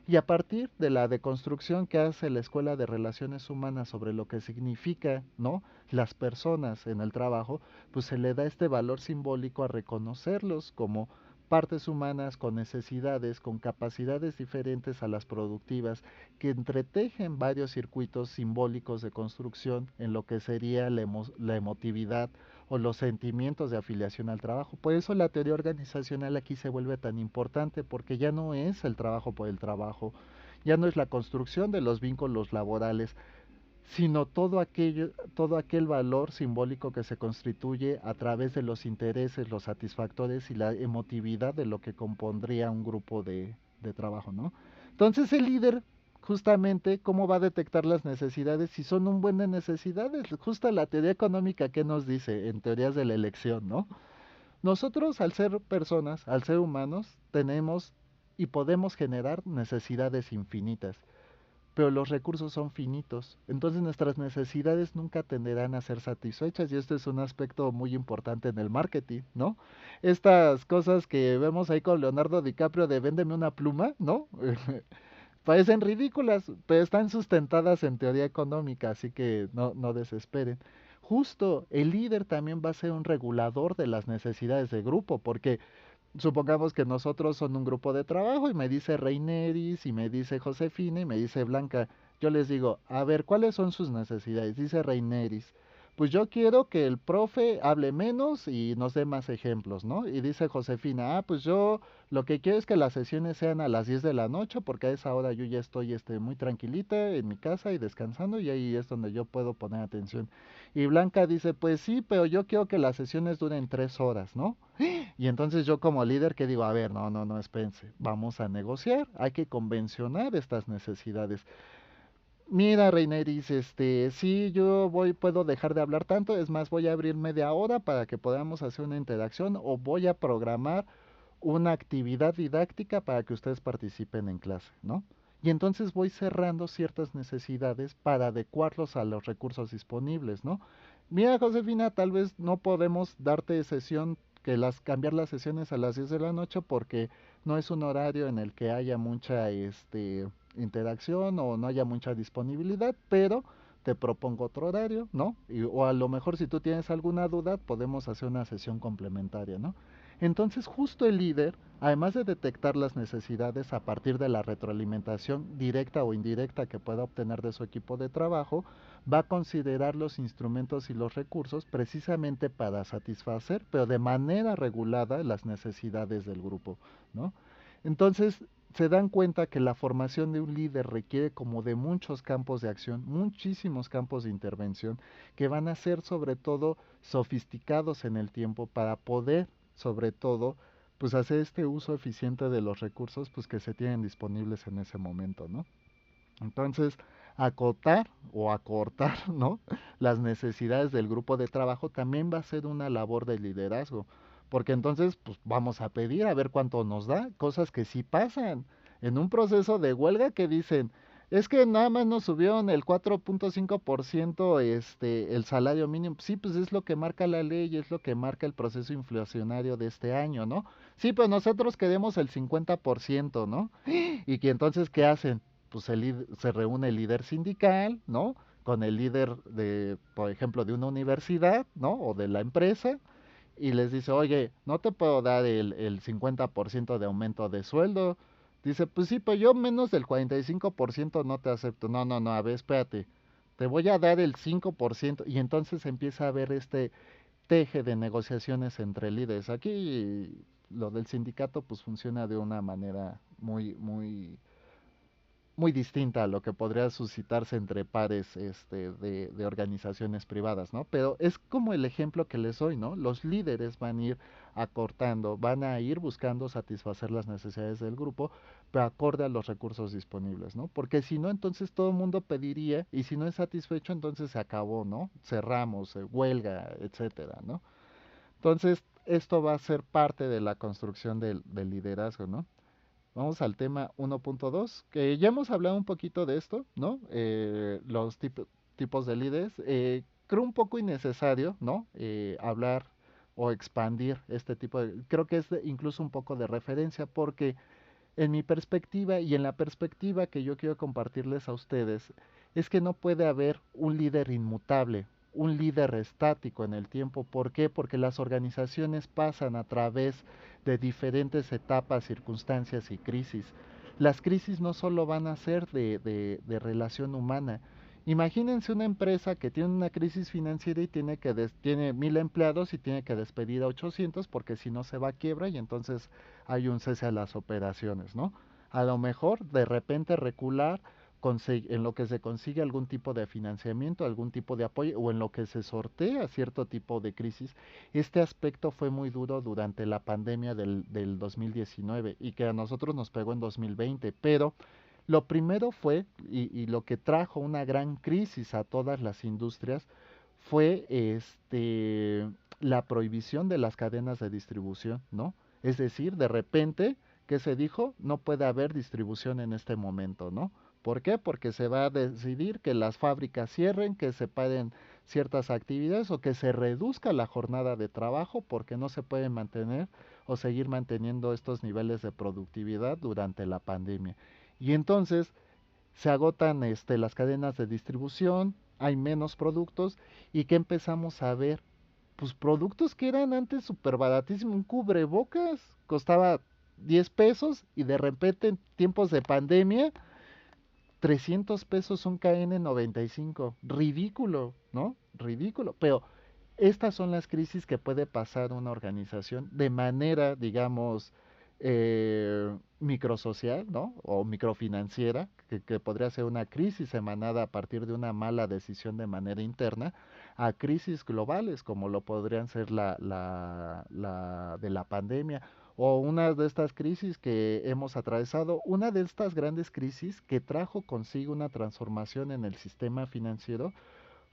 Y a partir de la deconstrucción que hace la Escuela de Relaciones Humanas sobre lo que significa, ¿no? Las personas en el trabajo, pues se le da este valor simbólico a reconocerlos como partes humanas con necesidades, con capacidades diferentes a las productivas, que entretejen varios circuitos simbólicos de construcción en lo que sería la emotividad o los sentimientos de afiliación al trabajo. Por eso la teoría organizacional aquí se vuelve tan importante, porque ya no es el trabajo por el trabajo, ya no es la construcción de los vínculos laborales, sino todo aquel valor simbólico que se constituye a través de los intereses, los satisfactores y la emotividad de lo que compondría un grupo de trabajo, ¿no? Entonces el líder, justamente, ¿cómo va a detectar las necesidades si son un buen de necesidades? Justo la teoría económica que nos dice en teorías de la elección, ¿no? Nosotros, al ser personas, al ser humanos, tenemos y podemos generar necesidades infinitas, pero los recursos son finitos. Entonces nuestras necesidades nunca tenderán a ser satisfechas y esto es un aspecto muy importante en el marketing, ¿no? Estas cosas que vemos ahí con Leonardo DiCaprio de véndeme una pluma, ¿no? Parecen ridículas, pero están sustentadas en teoría económica, así que no desesperen. Justo, el líder también va a ser un regulador de las necesidades de grupo, porque supongamos que nosotros son un grupo de trabajo y me dice Reineris y me dice Josefina y me dice Blanca. Yo les digo, a ver, ¿cuáles son sus necesidades? Dice Reineris, pues yo quiero que el profe hable menos y nos dé más ejemplos, ¿no? Y dice Josefina, pues yo lo que quiero es que las sesiones sean a las 10 de la noche porque a esa hora yo ya estoy muy tranquilita en mi casa y descansando y ahí es donde yo puedo poner atención. Y Blanca dice, pues sí, pero yo quiero que las sesiones duren 3 horas, ¿no? Y entonces yo como líder que digo, a ver, no, espérense, vamos a negociar, hay que convencionar estas necesidades. Mira, Reineris, sí, yo puedo dejar de hablar tanto, es más, voy a abrir media hora para que podamos hacer una interacción o voy a programar una actividad didáctica para que ustedes participen en clase, ¿no? Y entonces voy cerrando ciertas necesidades para adecuarlos a los recursos disponibles, ¿no? Mira, Josefina, tal vez no podemos darte sesión, cambiar las sesiones a las 10 de la noche porque no es un horario en el que haya mucha, interacción o no haya mucha disponibilidad, pero te propongo otro horario, ¿no? O a lo mejor si tú tienes alguna duda, podemos hacer una sesión complementaria, ¿no? Entonces justo el líder, además de detectar las necesidades a partir de la retroalimentación directa o indirecta que pueda obtener de su equipo de trabajo, va a considerar los instrumentos y los recursos precisamente para satisfacer, pero de manera regulada, las necesidades del grupo, ¿no? Entonces, se dan cuenta que la formación de un líder requiere como de muchos campos de acción, muchísimos campos de intervención, que van a ser sobre todo sofisticados en el tiempo para poder, sobre todo, pues hacer este uso eficiente de los recursos pues que se tienen disponibles en ese momento, ¿no? Entonces, acotar o acortar, ¿no? Las necesidades del grupo de trabajo también va a ser una labor de liderazgo, porque entonces, pues vamos a pedir a ver cuánto nos da, cosas que sí pasan. En un proceso de huelga que dicen, es que nada más nos subieron el 4.5% el salario mínimo. Sí, pues es lo que marca la ley, es lo que marca el proceso inflacionario de este año, ¿no? Sí, pero nosotros queremos el 50%, ¿no? Y que entonces, ¿qué hacen? Pues se reúne el líder sindical, ¿no? Con el líder de, por ejemplo, de una universidad, ¿no? O de la empresa, y les dice, oye, no te puedo dar el 50% de aumento de sueldo. Dice, pues sí, pero yo menos del 45% no te acepto. No, a ver, espérate. Te voy a dar el 5%. Y entonces empieza a haber este teje de negociaciones entre líderes. Aquí lo del sindicato pues funciona de una manera muy distinta a lo que podría suscitarse entre pares de organizaciones privadas, ¿no? Pero es como el ejemplo que les doy, ¿no? Los líderes van a ir acortando, van a ir buscando satisfacer las necesidades del grupo, pero acorde a los recursos disponibles, ¿no? Porque si no, entonces todo el mundo pediría y si no es satisfecho, entonces se acabó, ¿no? Cerramos, huelga, etcétera, ¿no? Entonces, esto va a ser parte de la construcción del liderazgo, ¿no? Vamos al tema 1.2, que ya hemos hablado un poquito de esto, ¿no? Los tipos de líderes. Creo un poco innecesario, ¿no? Hablar o expandir este tipo de... Creo que es incluso un poco de referencia porque en mi perspectiva y en la perspectiva que yo quiero compartirles a ustedes, es que no puede haber un líder inmutable, un líder estático en el tiempo. ¿Por qué? Porque las organizaciones pasan a través de diferentes etapas, circunstancias y crisis. Las crisis no solo van a ser de relación humana. Imagínense una empresa que tiene una crisis financiera y tiene 1,000 empleados y tiene que despedir a 800 porque si no se va a quiebra y entonces hay un cese a las operaciones, ¿no? A lo mejor de repente recular en lo que se consigue algún tipo de financiamiento, algún tipo de apoyo o en lo que se sortea cierto tipo de crisis. Este aspecto fue muy duro durante la pandemia del 2019 y que a nosotros nos pegó en 2020, pero lo primero fue, y lo que trajo una gran crisis a todas las industrias, fue la prohibición de las cadenas de distribución, ¿no? Es decir, de repente, ¿qué se dijo? No puede haber distribución en este momento, ¿no? ¿Por qué? Porque se va a decidir que las fábricas cierren, que se paren ciertas actividades o que se reduzca la jornada de trabajo porque no se pueden mantener o seguir manteniendo estos niveles de productividad durante la pandemia. Y entonces se agotan las cadenas de distribución, hay menos productos y que empezamos a ver, pues productos que eran antes súper baratísimos, un cubrebocas costaba 10 pesos y de repente en tiempos de pandemia $300 un KN95. Ridículo, ¿no? Ridículo. Pero estas son las crisis que puede pasar una organización de manera, digamos, microsocial, ¿no? O microfinanciera, que podría ser una crisis emanada a partir de una mala decisión de manera interna, a crisis globales, como lo podrían ser la de la pandemia, o una de estas crisis que hemos atravesado, una de estas grandes crisis que trajo consigo una transformación en el sistema financiero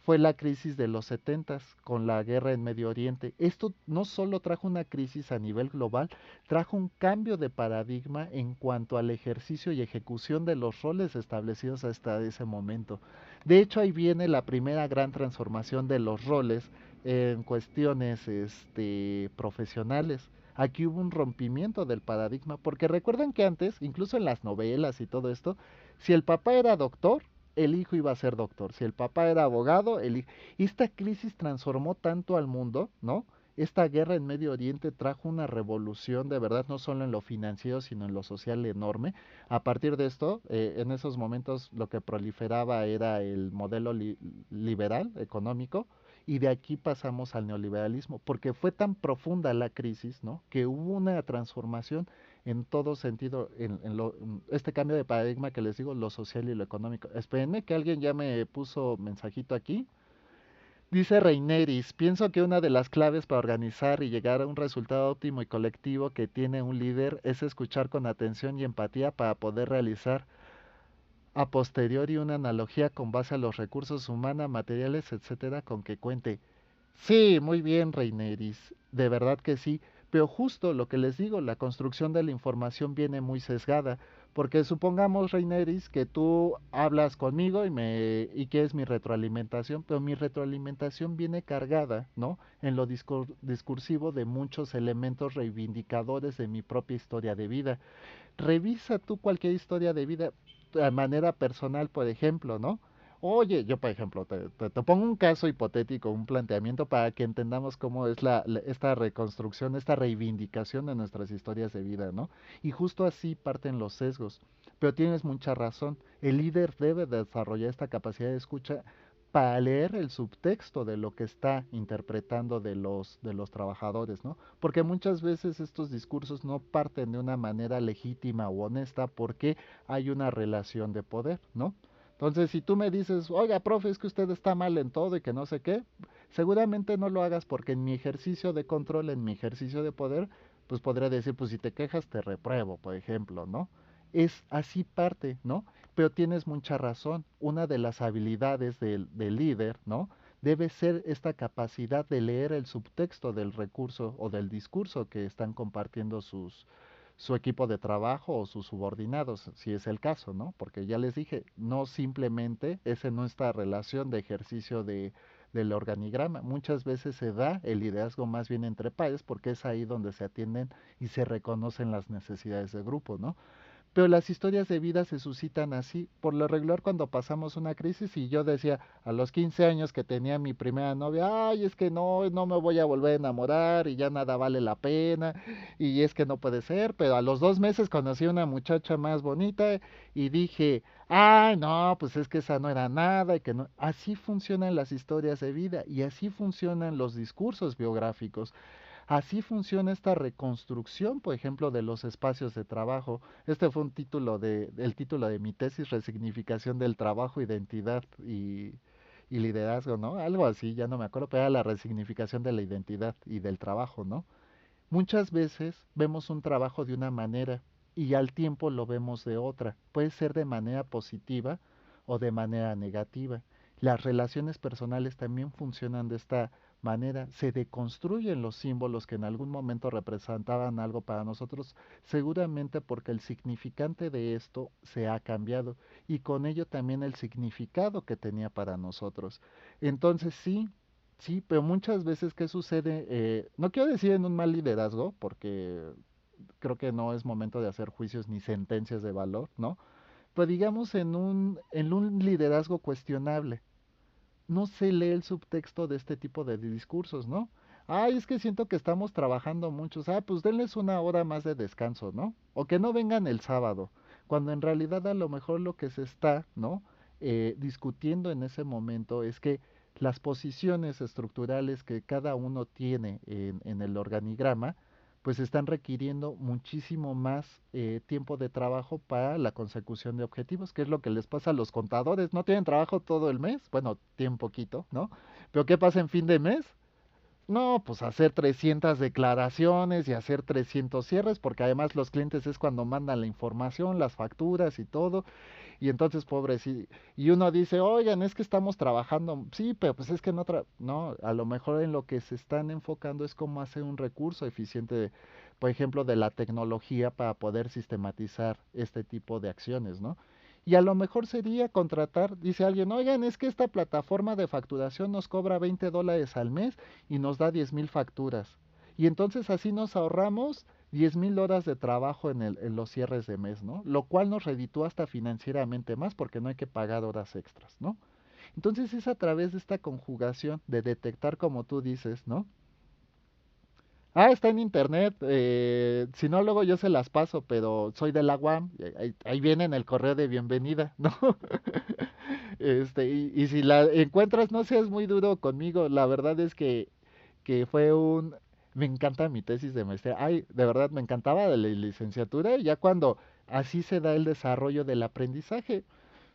fue la crisis de los 70 con la guerra en Medio Oriente. Esto no solo trajo una crisis a nivel global, trajo un cambio de paradigma en cuanto al ejercicio y ejecución de los roles establecidos hasta ese momento. De hecho, ahí viene la primera gran transformación de los roles en cuestiones profesionales. Aquí hubo un rompimiento del paradigma, porque recuerden que antes, incluso en las novelas y todo esto, si el papá era doctor, el hijo iba a ser doctor. Si el papá era abogado, el hijo. Esta crisis transformó tanto al mundo, ¿no? Esta guerra en Medio Oriente trajo una revolución de verdad, no solo en lo financiero, sino en lo social enorme. A partir de esto, en esos momentos lo que proliferaba era el modelo liberal económico, y de aquí pasamos al neoliberalismo, porque fue tan profunda la crisis, ¿no? Que hubo una transformación en todo sentido, este cambio de paradigma que les digo, lo social y lo económico. Espérenme que alguien ya me puso mensajito aquí. Dice Reineris, pienso que una de las claves para organizar y llegar a un resultado óptimo y colectivo que tiene un líder es escuchar con atención y empatía para poder realizar a posteriori una analogía con base a los recursos humanos, materiales, etcétera, con que cuente. Sí, muy bien, Reineris, de verdad que sí, pero justo lo que les digo, la construcción de la información viene muy sesgada, porque supongamos, Reineris, que tú hablas conmigo y quieres mi retroalimentación, pero mi retroalimentación viene cargada, ¿no? En lo discursivo de muchos elementos reivindicadores de mi propia historia de vida. Revisa tú cualquier historia de vida de manera personal, por ejemplo, ¿no? Oye, yo por ejemplo, te pongo un caso hipotético, un planteamiento para que entendamos cómo es esta reconstrucción, esta reivindicación de nuestras historias de vida, ¿no? Y justo así parten los sesgos. Pero tienes mucha razón, el líder debe desarrollar esta capacidad de escucha para leer el subtexto de lo que está interpretando de los trabajadores, ¿no? Porque muchas veces estos discursos no parten de una manera legítima o honesta porque hay una relación de poder, ¿no? Entonces, si tú me dices, oiga, profe, es que usted está mal en todo y que no sé qué, seguramente no lo hagas porque en mi ejercicio de control, en mi ejercicio de poder, pues podría decir, pues si te quejas, te repruebo, por ejemplo, ¿no? Es así parte, ¿no? Pero tienes mucha razón. Una de las habilidades del líder, ¿no? Debe ser esta capacidad de leer el subtexto del recurso o del discurso que están compartiendo su equipo de trabajo o sus subordinados, si es el caso, ¿no? Porque ya les dije, no simplemente es en nuestra relación de ejercicio del organigrama. Muchas veces se da el liderazgo más bien entre pares porque es ahí donde se atienden y se reconocen las necesidades del grupo, ¿no? Pero las historias de vida se suscitan así. Por lo regular, cuando pasamos una crisis, y yo decía a los 15 años que tenía mi primera novia, ay, es que no, no me voy a volver a enamorar y ya nada vale la pena, y es que no puede ser. Pero a los 2 meses conocí a una muchacha más bonita y dije, ay, no, pues es que esa no era nada y que no. Así funcionan las historias de vida y así funcionan los discursos biográficos. Así funciona esta reconstrucción, por ejemplo, de los espacios de trabajo. Este fue el título de mi tesis, resignificación del trabajo, identidad y liderazgo, ¿no? Algo así, ya no me acuerdo, pero era la resignificación de la identidad y del trabajo, ¿no? Muchas veces vemos un trabajo de una manera y al tiempo lo vemos de otra. Puede ser de manera positiva o de manera negativa. Las relaciones personales también funcionan de esta manera. Se deconstruyen los símbolos que en algún momento representaban algo para nosotros, seguramente porque el significante de esto se ha cambiado y con ello también el significado que tenía para nosotros. Entonces sí, sí, pero muchas veces, ¿qué sucede? No quiero decir en un mal liderazgo, porque creo que no es momento de hacer juicios ni sentencias de valor, ¿no? Pero digamos en un liderazgo cuestionable, no se lee el subtexto de este tipo de discursos, ¿no? Ay, es que siento que estamos trabajando mucho. Pues denles una hora más de descanso, ¿no? O que no vengan el sábado. cuando en realidad a lo mejor lo que se está, ¿no? Discutiendo en ese momento es que las posiciones estructurales que cada uno tiene en el organigrama, pues están requiriendo muchísimo más tiempo de trabajo para la consecución de objetivos, que es lo que les pasa a los contadores. No tienen trabajo todo el mes, bueno, tienen poquito, ¿no? Pero ¿qué pasa en fin de mes? No, pues hacer 300 declaraciones y hacer 300 cierres, porque además los clientes es cuando mandan la información, las facturas y todo, y entonces pobres, y uno dice, oigan, es que estamos trabajando, sí, pero pues es que no, a lo mejor en lo que se están enfocando es cómo hacer un recurso eficiente, por ejemplo, de la tecnología para poder sistematizar este tipo de acciones, ¿no? Y a lo mejor sería contratar, dice alguien, oigan, es que esta plataforma de facturación nos cobra $20 al mes y nos da 10,000 facturas. Y entonces así nos ahorramos 10,000 horas de trabajo en los cierres de mes, ¿no? Lo cual nos reditúa hasta financieramente más porque no hay que pagar horas extras, ¿no? Entonces es a través de esta conjugación de detectar, como tú dices, ¿no? Ah, está en internet. Si no, luego yo se las paso, pero soy de la UAM. Ahí viene en el correo de bienvenida, ¿no? Y si la encuentras, no seas muy duro conmigo. La verdad es que fue un... Me encanta mi tesis de maestría. Ay, de verdad, me encantaba de la licenciatura. Y ya cuando así se da el desarrollo del aprendizaje.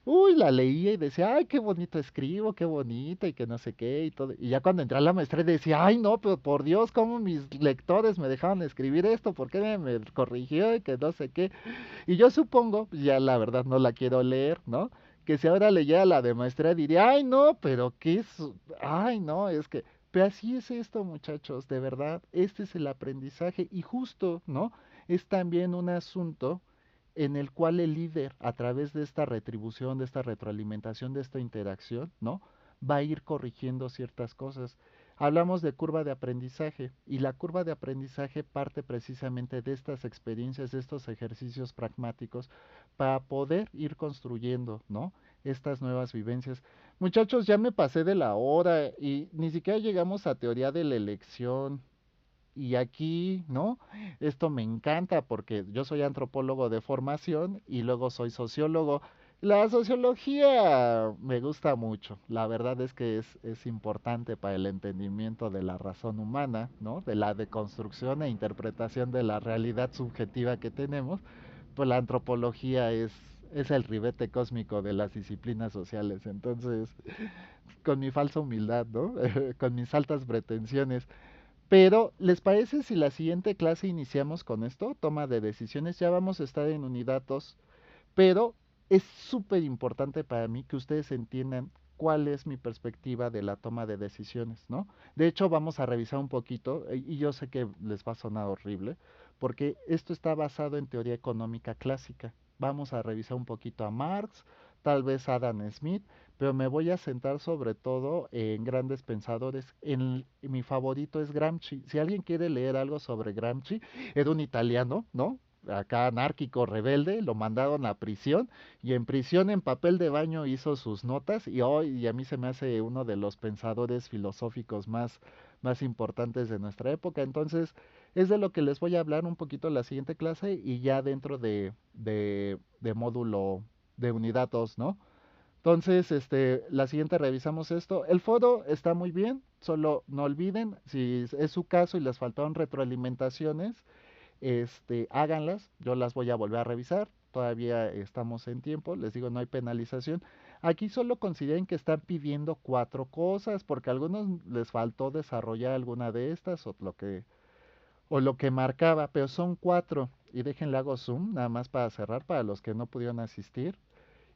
Uy, la leía y decía, ay, qué bonito escribo, qué bonita y que no sé qué y todo. Y ya cuando entré a la maestría decía, ay, no, pero por Dios, ¿cómo mis lectores me dejaron escribir esto? ¿Por qué me corrigió y que no sé qué? Y yo supongo, pues, ya la verdad no la quiero leer, ¿no? Que si ahora leyera la de maestría diría, ay, no, pero qué es, ay, no, es que, pero así es esto, muchachos, de verdad, este es el aprendizaje y justo, ¿no? Es también un asunto en el cual el líder, a través de esta retribución, de esta retroalimentación, de esta interacción, ¿no? Va a ir corrigiendo ciertas cosas. Hablamos de curva de aprendizaje y la curva de aprendizaje parte precisamente de estas experiencias, de estos ejercicios pragmáticos para poder ir construyendo, ¿no? Estas nuevas vivencias. Muchachos, ya me pasé de la hora y ni siquiera llegamos a teoría de la elección. Y aquí, ¿no? Esto me encanta porque yo soy antropólogo de formación y luego soy sociólogo. La sociología me gusta mucho. La verdad es que es importante para el entendimiento de la razón humana, ¿no? De la deconstrucción e interpretación de la realidad subjetiva que tenemos. Pues la antropología es el ribete cósmico de las disciplinas sociales. Entonces, con mi falsa humildad, ¿no? Con mis altas pretensiones. Pero, ¿les parece si la siguiente clase iniciamos con esto? Toma de decisiones, ya vamos a estar en unidad 2, pero es súper importante para mí que ustedes entiendan cuál es mi perspectiva de la toma de decisiones, ¿no? De hecho, vamos a revisar un poquito, y yo sé que les va a sonar horrible, porque esto está basado en teoría económica clásica. Vamos a revisar un poquito a Marx, tal vez a Adam Smith, pero me voy a centrar sobre todo en grandes pensadores. Mi favorito es Gramsci. Si alguien quiere leer algo sobre Gramsci, era un italiano, ¿no? Acá anárquico, rebelde, lo mandaron a prisión y en prisión en papel de baño hizo sus notas y hoy y a mí se me hace uno de los pensadores filosóficos más importantes de nuestra época. Entonces, es de lo que les voy a hablar un poquito en la siguiente clase y ya dentro de módulo de unidad 2, ¿no? Entonces, la siguiente revisamos esto. El foro está muy bien, solo no olviden, si es su caso y les faltaron retroalimentaciones, háganlas, yo las voy a volver a revisar, todavía estamos en tiempo, les digo, no hay penalización. Aquí solo consideren que están pidiendo 4 cosas, porque a algunos les faltó desarrollar alguna de estas o lo que marcaba, pero son 4. Y déjenle hago zoom, nada más para cerrar, para los que no pudieron asistir.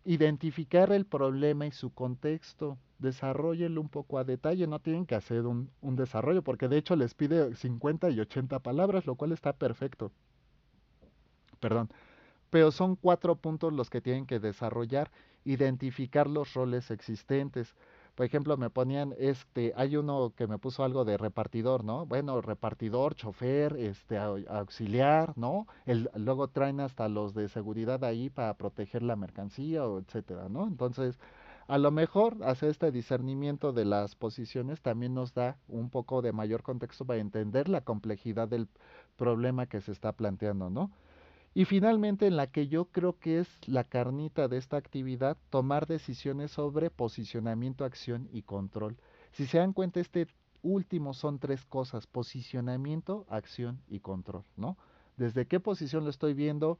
Identificar el problema y su contexto. Desarrollenlo un poco a detalle. No tienen que hacer un desarrollo, porque de hecho les pide 50 y 80 palabras, lo cual está perfecto. Perdón. Pero son 4 puntos los que tienen que desarrollar. Identificar los roles existentes. Por ejemplo, me ponían, hay uno que me puso algo de repartidor, ¿no? Bueno, repartidor, chofer, auxiliar, ¿no? Luego traen hasta los de seguridad ahí para proteger la mercancía, o etcétera, ¿no? Entonces, a lo mejor hacer este discernimiento de las posiciones también nos da un poco de mayor contexto para entender la complejidad del problema que se está planteando, ¿no? Y finalmente, en la que yo creo que es la carnita de esta actividad, tomar decisiones sobre posicionamiento, acción y control. Si se dan cuenta, este último son tres cosas: posicionamiento, acción y control, ¿no? Desde qué posición lo estoy viendo,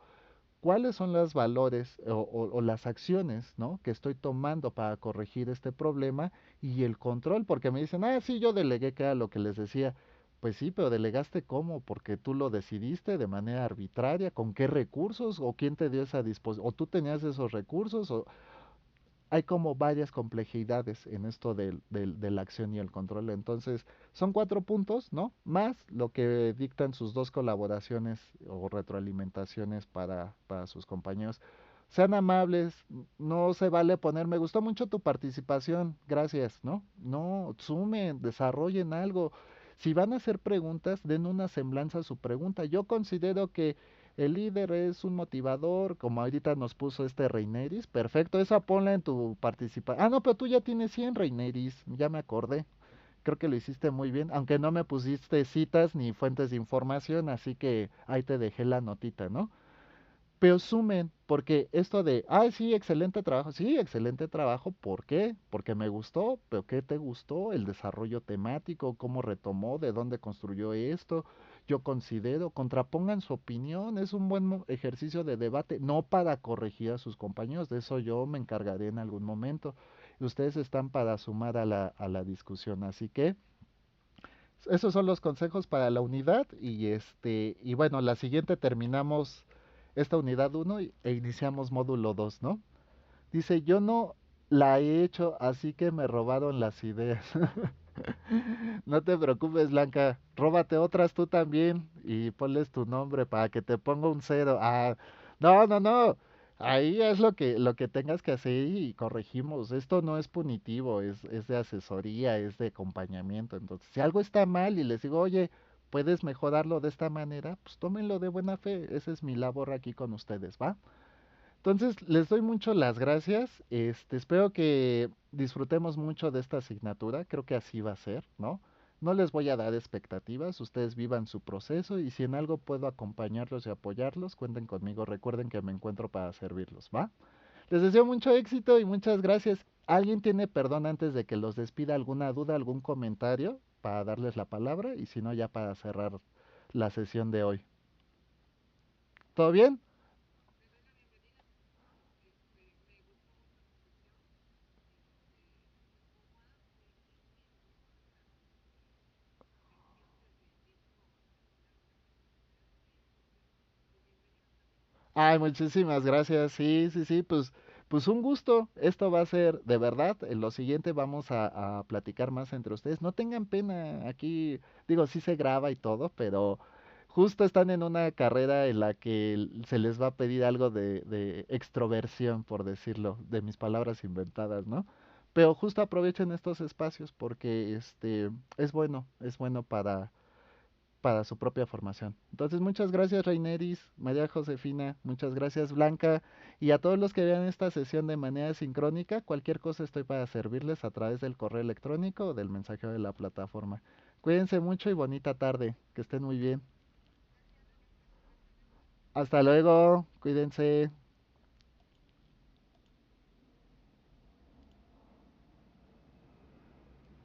cuáles son los valores o las acciones, ¿no?, que estoy tomando para corregir este problema, y el control, porque me dicen, ah, sí, yo delegué, que era lo que les decía. Pues sí, pero delegaste cómo, porque tú lo decidiste de manera arbitraria, con qué recursos, o quién te dio esa disposición, o tú tenías esos recursos, o hay como varias complejidades en esto de la acción y el control. Entonces, son cuatro puntos, ¿no? Más lo que dictan sus dos colaboraciones o retroalimentaciones para sus compañeros. Sean amables, no se vale poner, me gustó mucho tu participación, gracias, ¿no? No, sumen, desarrollen algo. Si van a hacer preguntas, den una semblanza a su pregunta. Yo considero que el líder es un motivador, como ahorita nos puso este Reineris. Perfecto, esa ponla en tu participación. Ah, no, pero tú ya tienes 100 Reineris, ya me acordé. Creo que lo hiciste muy bien, aunque no me pusiste citas ni fuentes de información, así que ahí te dejé la notita, ¿no? Pero sumen, porque esto de, ah, sí, excelente trabajo, ¿por qué? Porque me gustó, pero ¿qué te gustó? El desarrollo temático, cómo retomó, de dónde construyó esto. Yo considero, contrapongan su opinión, es un buen ejercicio de debate, no para corregir a sus compañeros, de eso yo me encargaré en algún momento. Ustedes están para sumar a la discusión, así que esos son los consejos para la unidad, y bueno, la siguiente terminamos esta unidad uno e iniciamos módulo 2, ¿no? Dice, yo no la he hecho, así que me robaron las ideas. No te preocupes, Blanca, róbate otras tú también y ponles tu nombre para que te ponga un cero. Ah, no, no, no. Ahí es lo que tengas que hacer y corregimos. Esto no es punitivo, es de asesoría, es de acompañamiento. Entonces, si algo está mal y les digo, oye, puedes mejorarlo de esta manera, pues tómenlo de buena fe. Esa es mi labor aquí con ustedes, ¿va? Entonces, les doy mucho las gracias. Espero que disfrutemos mucho de esta asignatura. Creo que así va a ser, ¿no? No les voy a dar expectativas. Ustedes vivan su proceso y si en algo puedo acompañarlos y apoyarlos, cuenten conmigo. Recuerden que me encuentro para servirlos, ¿va? Les deseo mucho éxito y muchas gracias. ¿Alguien tiene perdón antes de que los despida? ¿Alguna duda, algún comentario para darles la palabra? Y si no, ya para cerrar la sesión de hoy. ¿Todo bien? Ay, muchísimas gracias. Sí, sí, sí, pues un gusto. Esto va a ser de verdad. En lo siguiente vamos a platicar más entre ustedes. No tengan pena. Aquí, digo, sí se graba y todo, pero justo están en una carrera en la que se les va a pedir algo de extroversión, por decirlo, de mis palabras inventadas, ¿no? Pero justo aprovechen estos espacios porque es bueno para su propia formación. Entonces, muchas gracias, Reineris, María Josefina, muchas gracias, Blanca, y a todos los que vean esta sesión de manera sincrónica, cualquier cosa estoy para servirles a través del correo electrónico o del mensajero de la plataforma. Cuídense mucho y bonita tarde, que estén muy bien. Hasta luego, cuídense.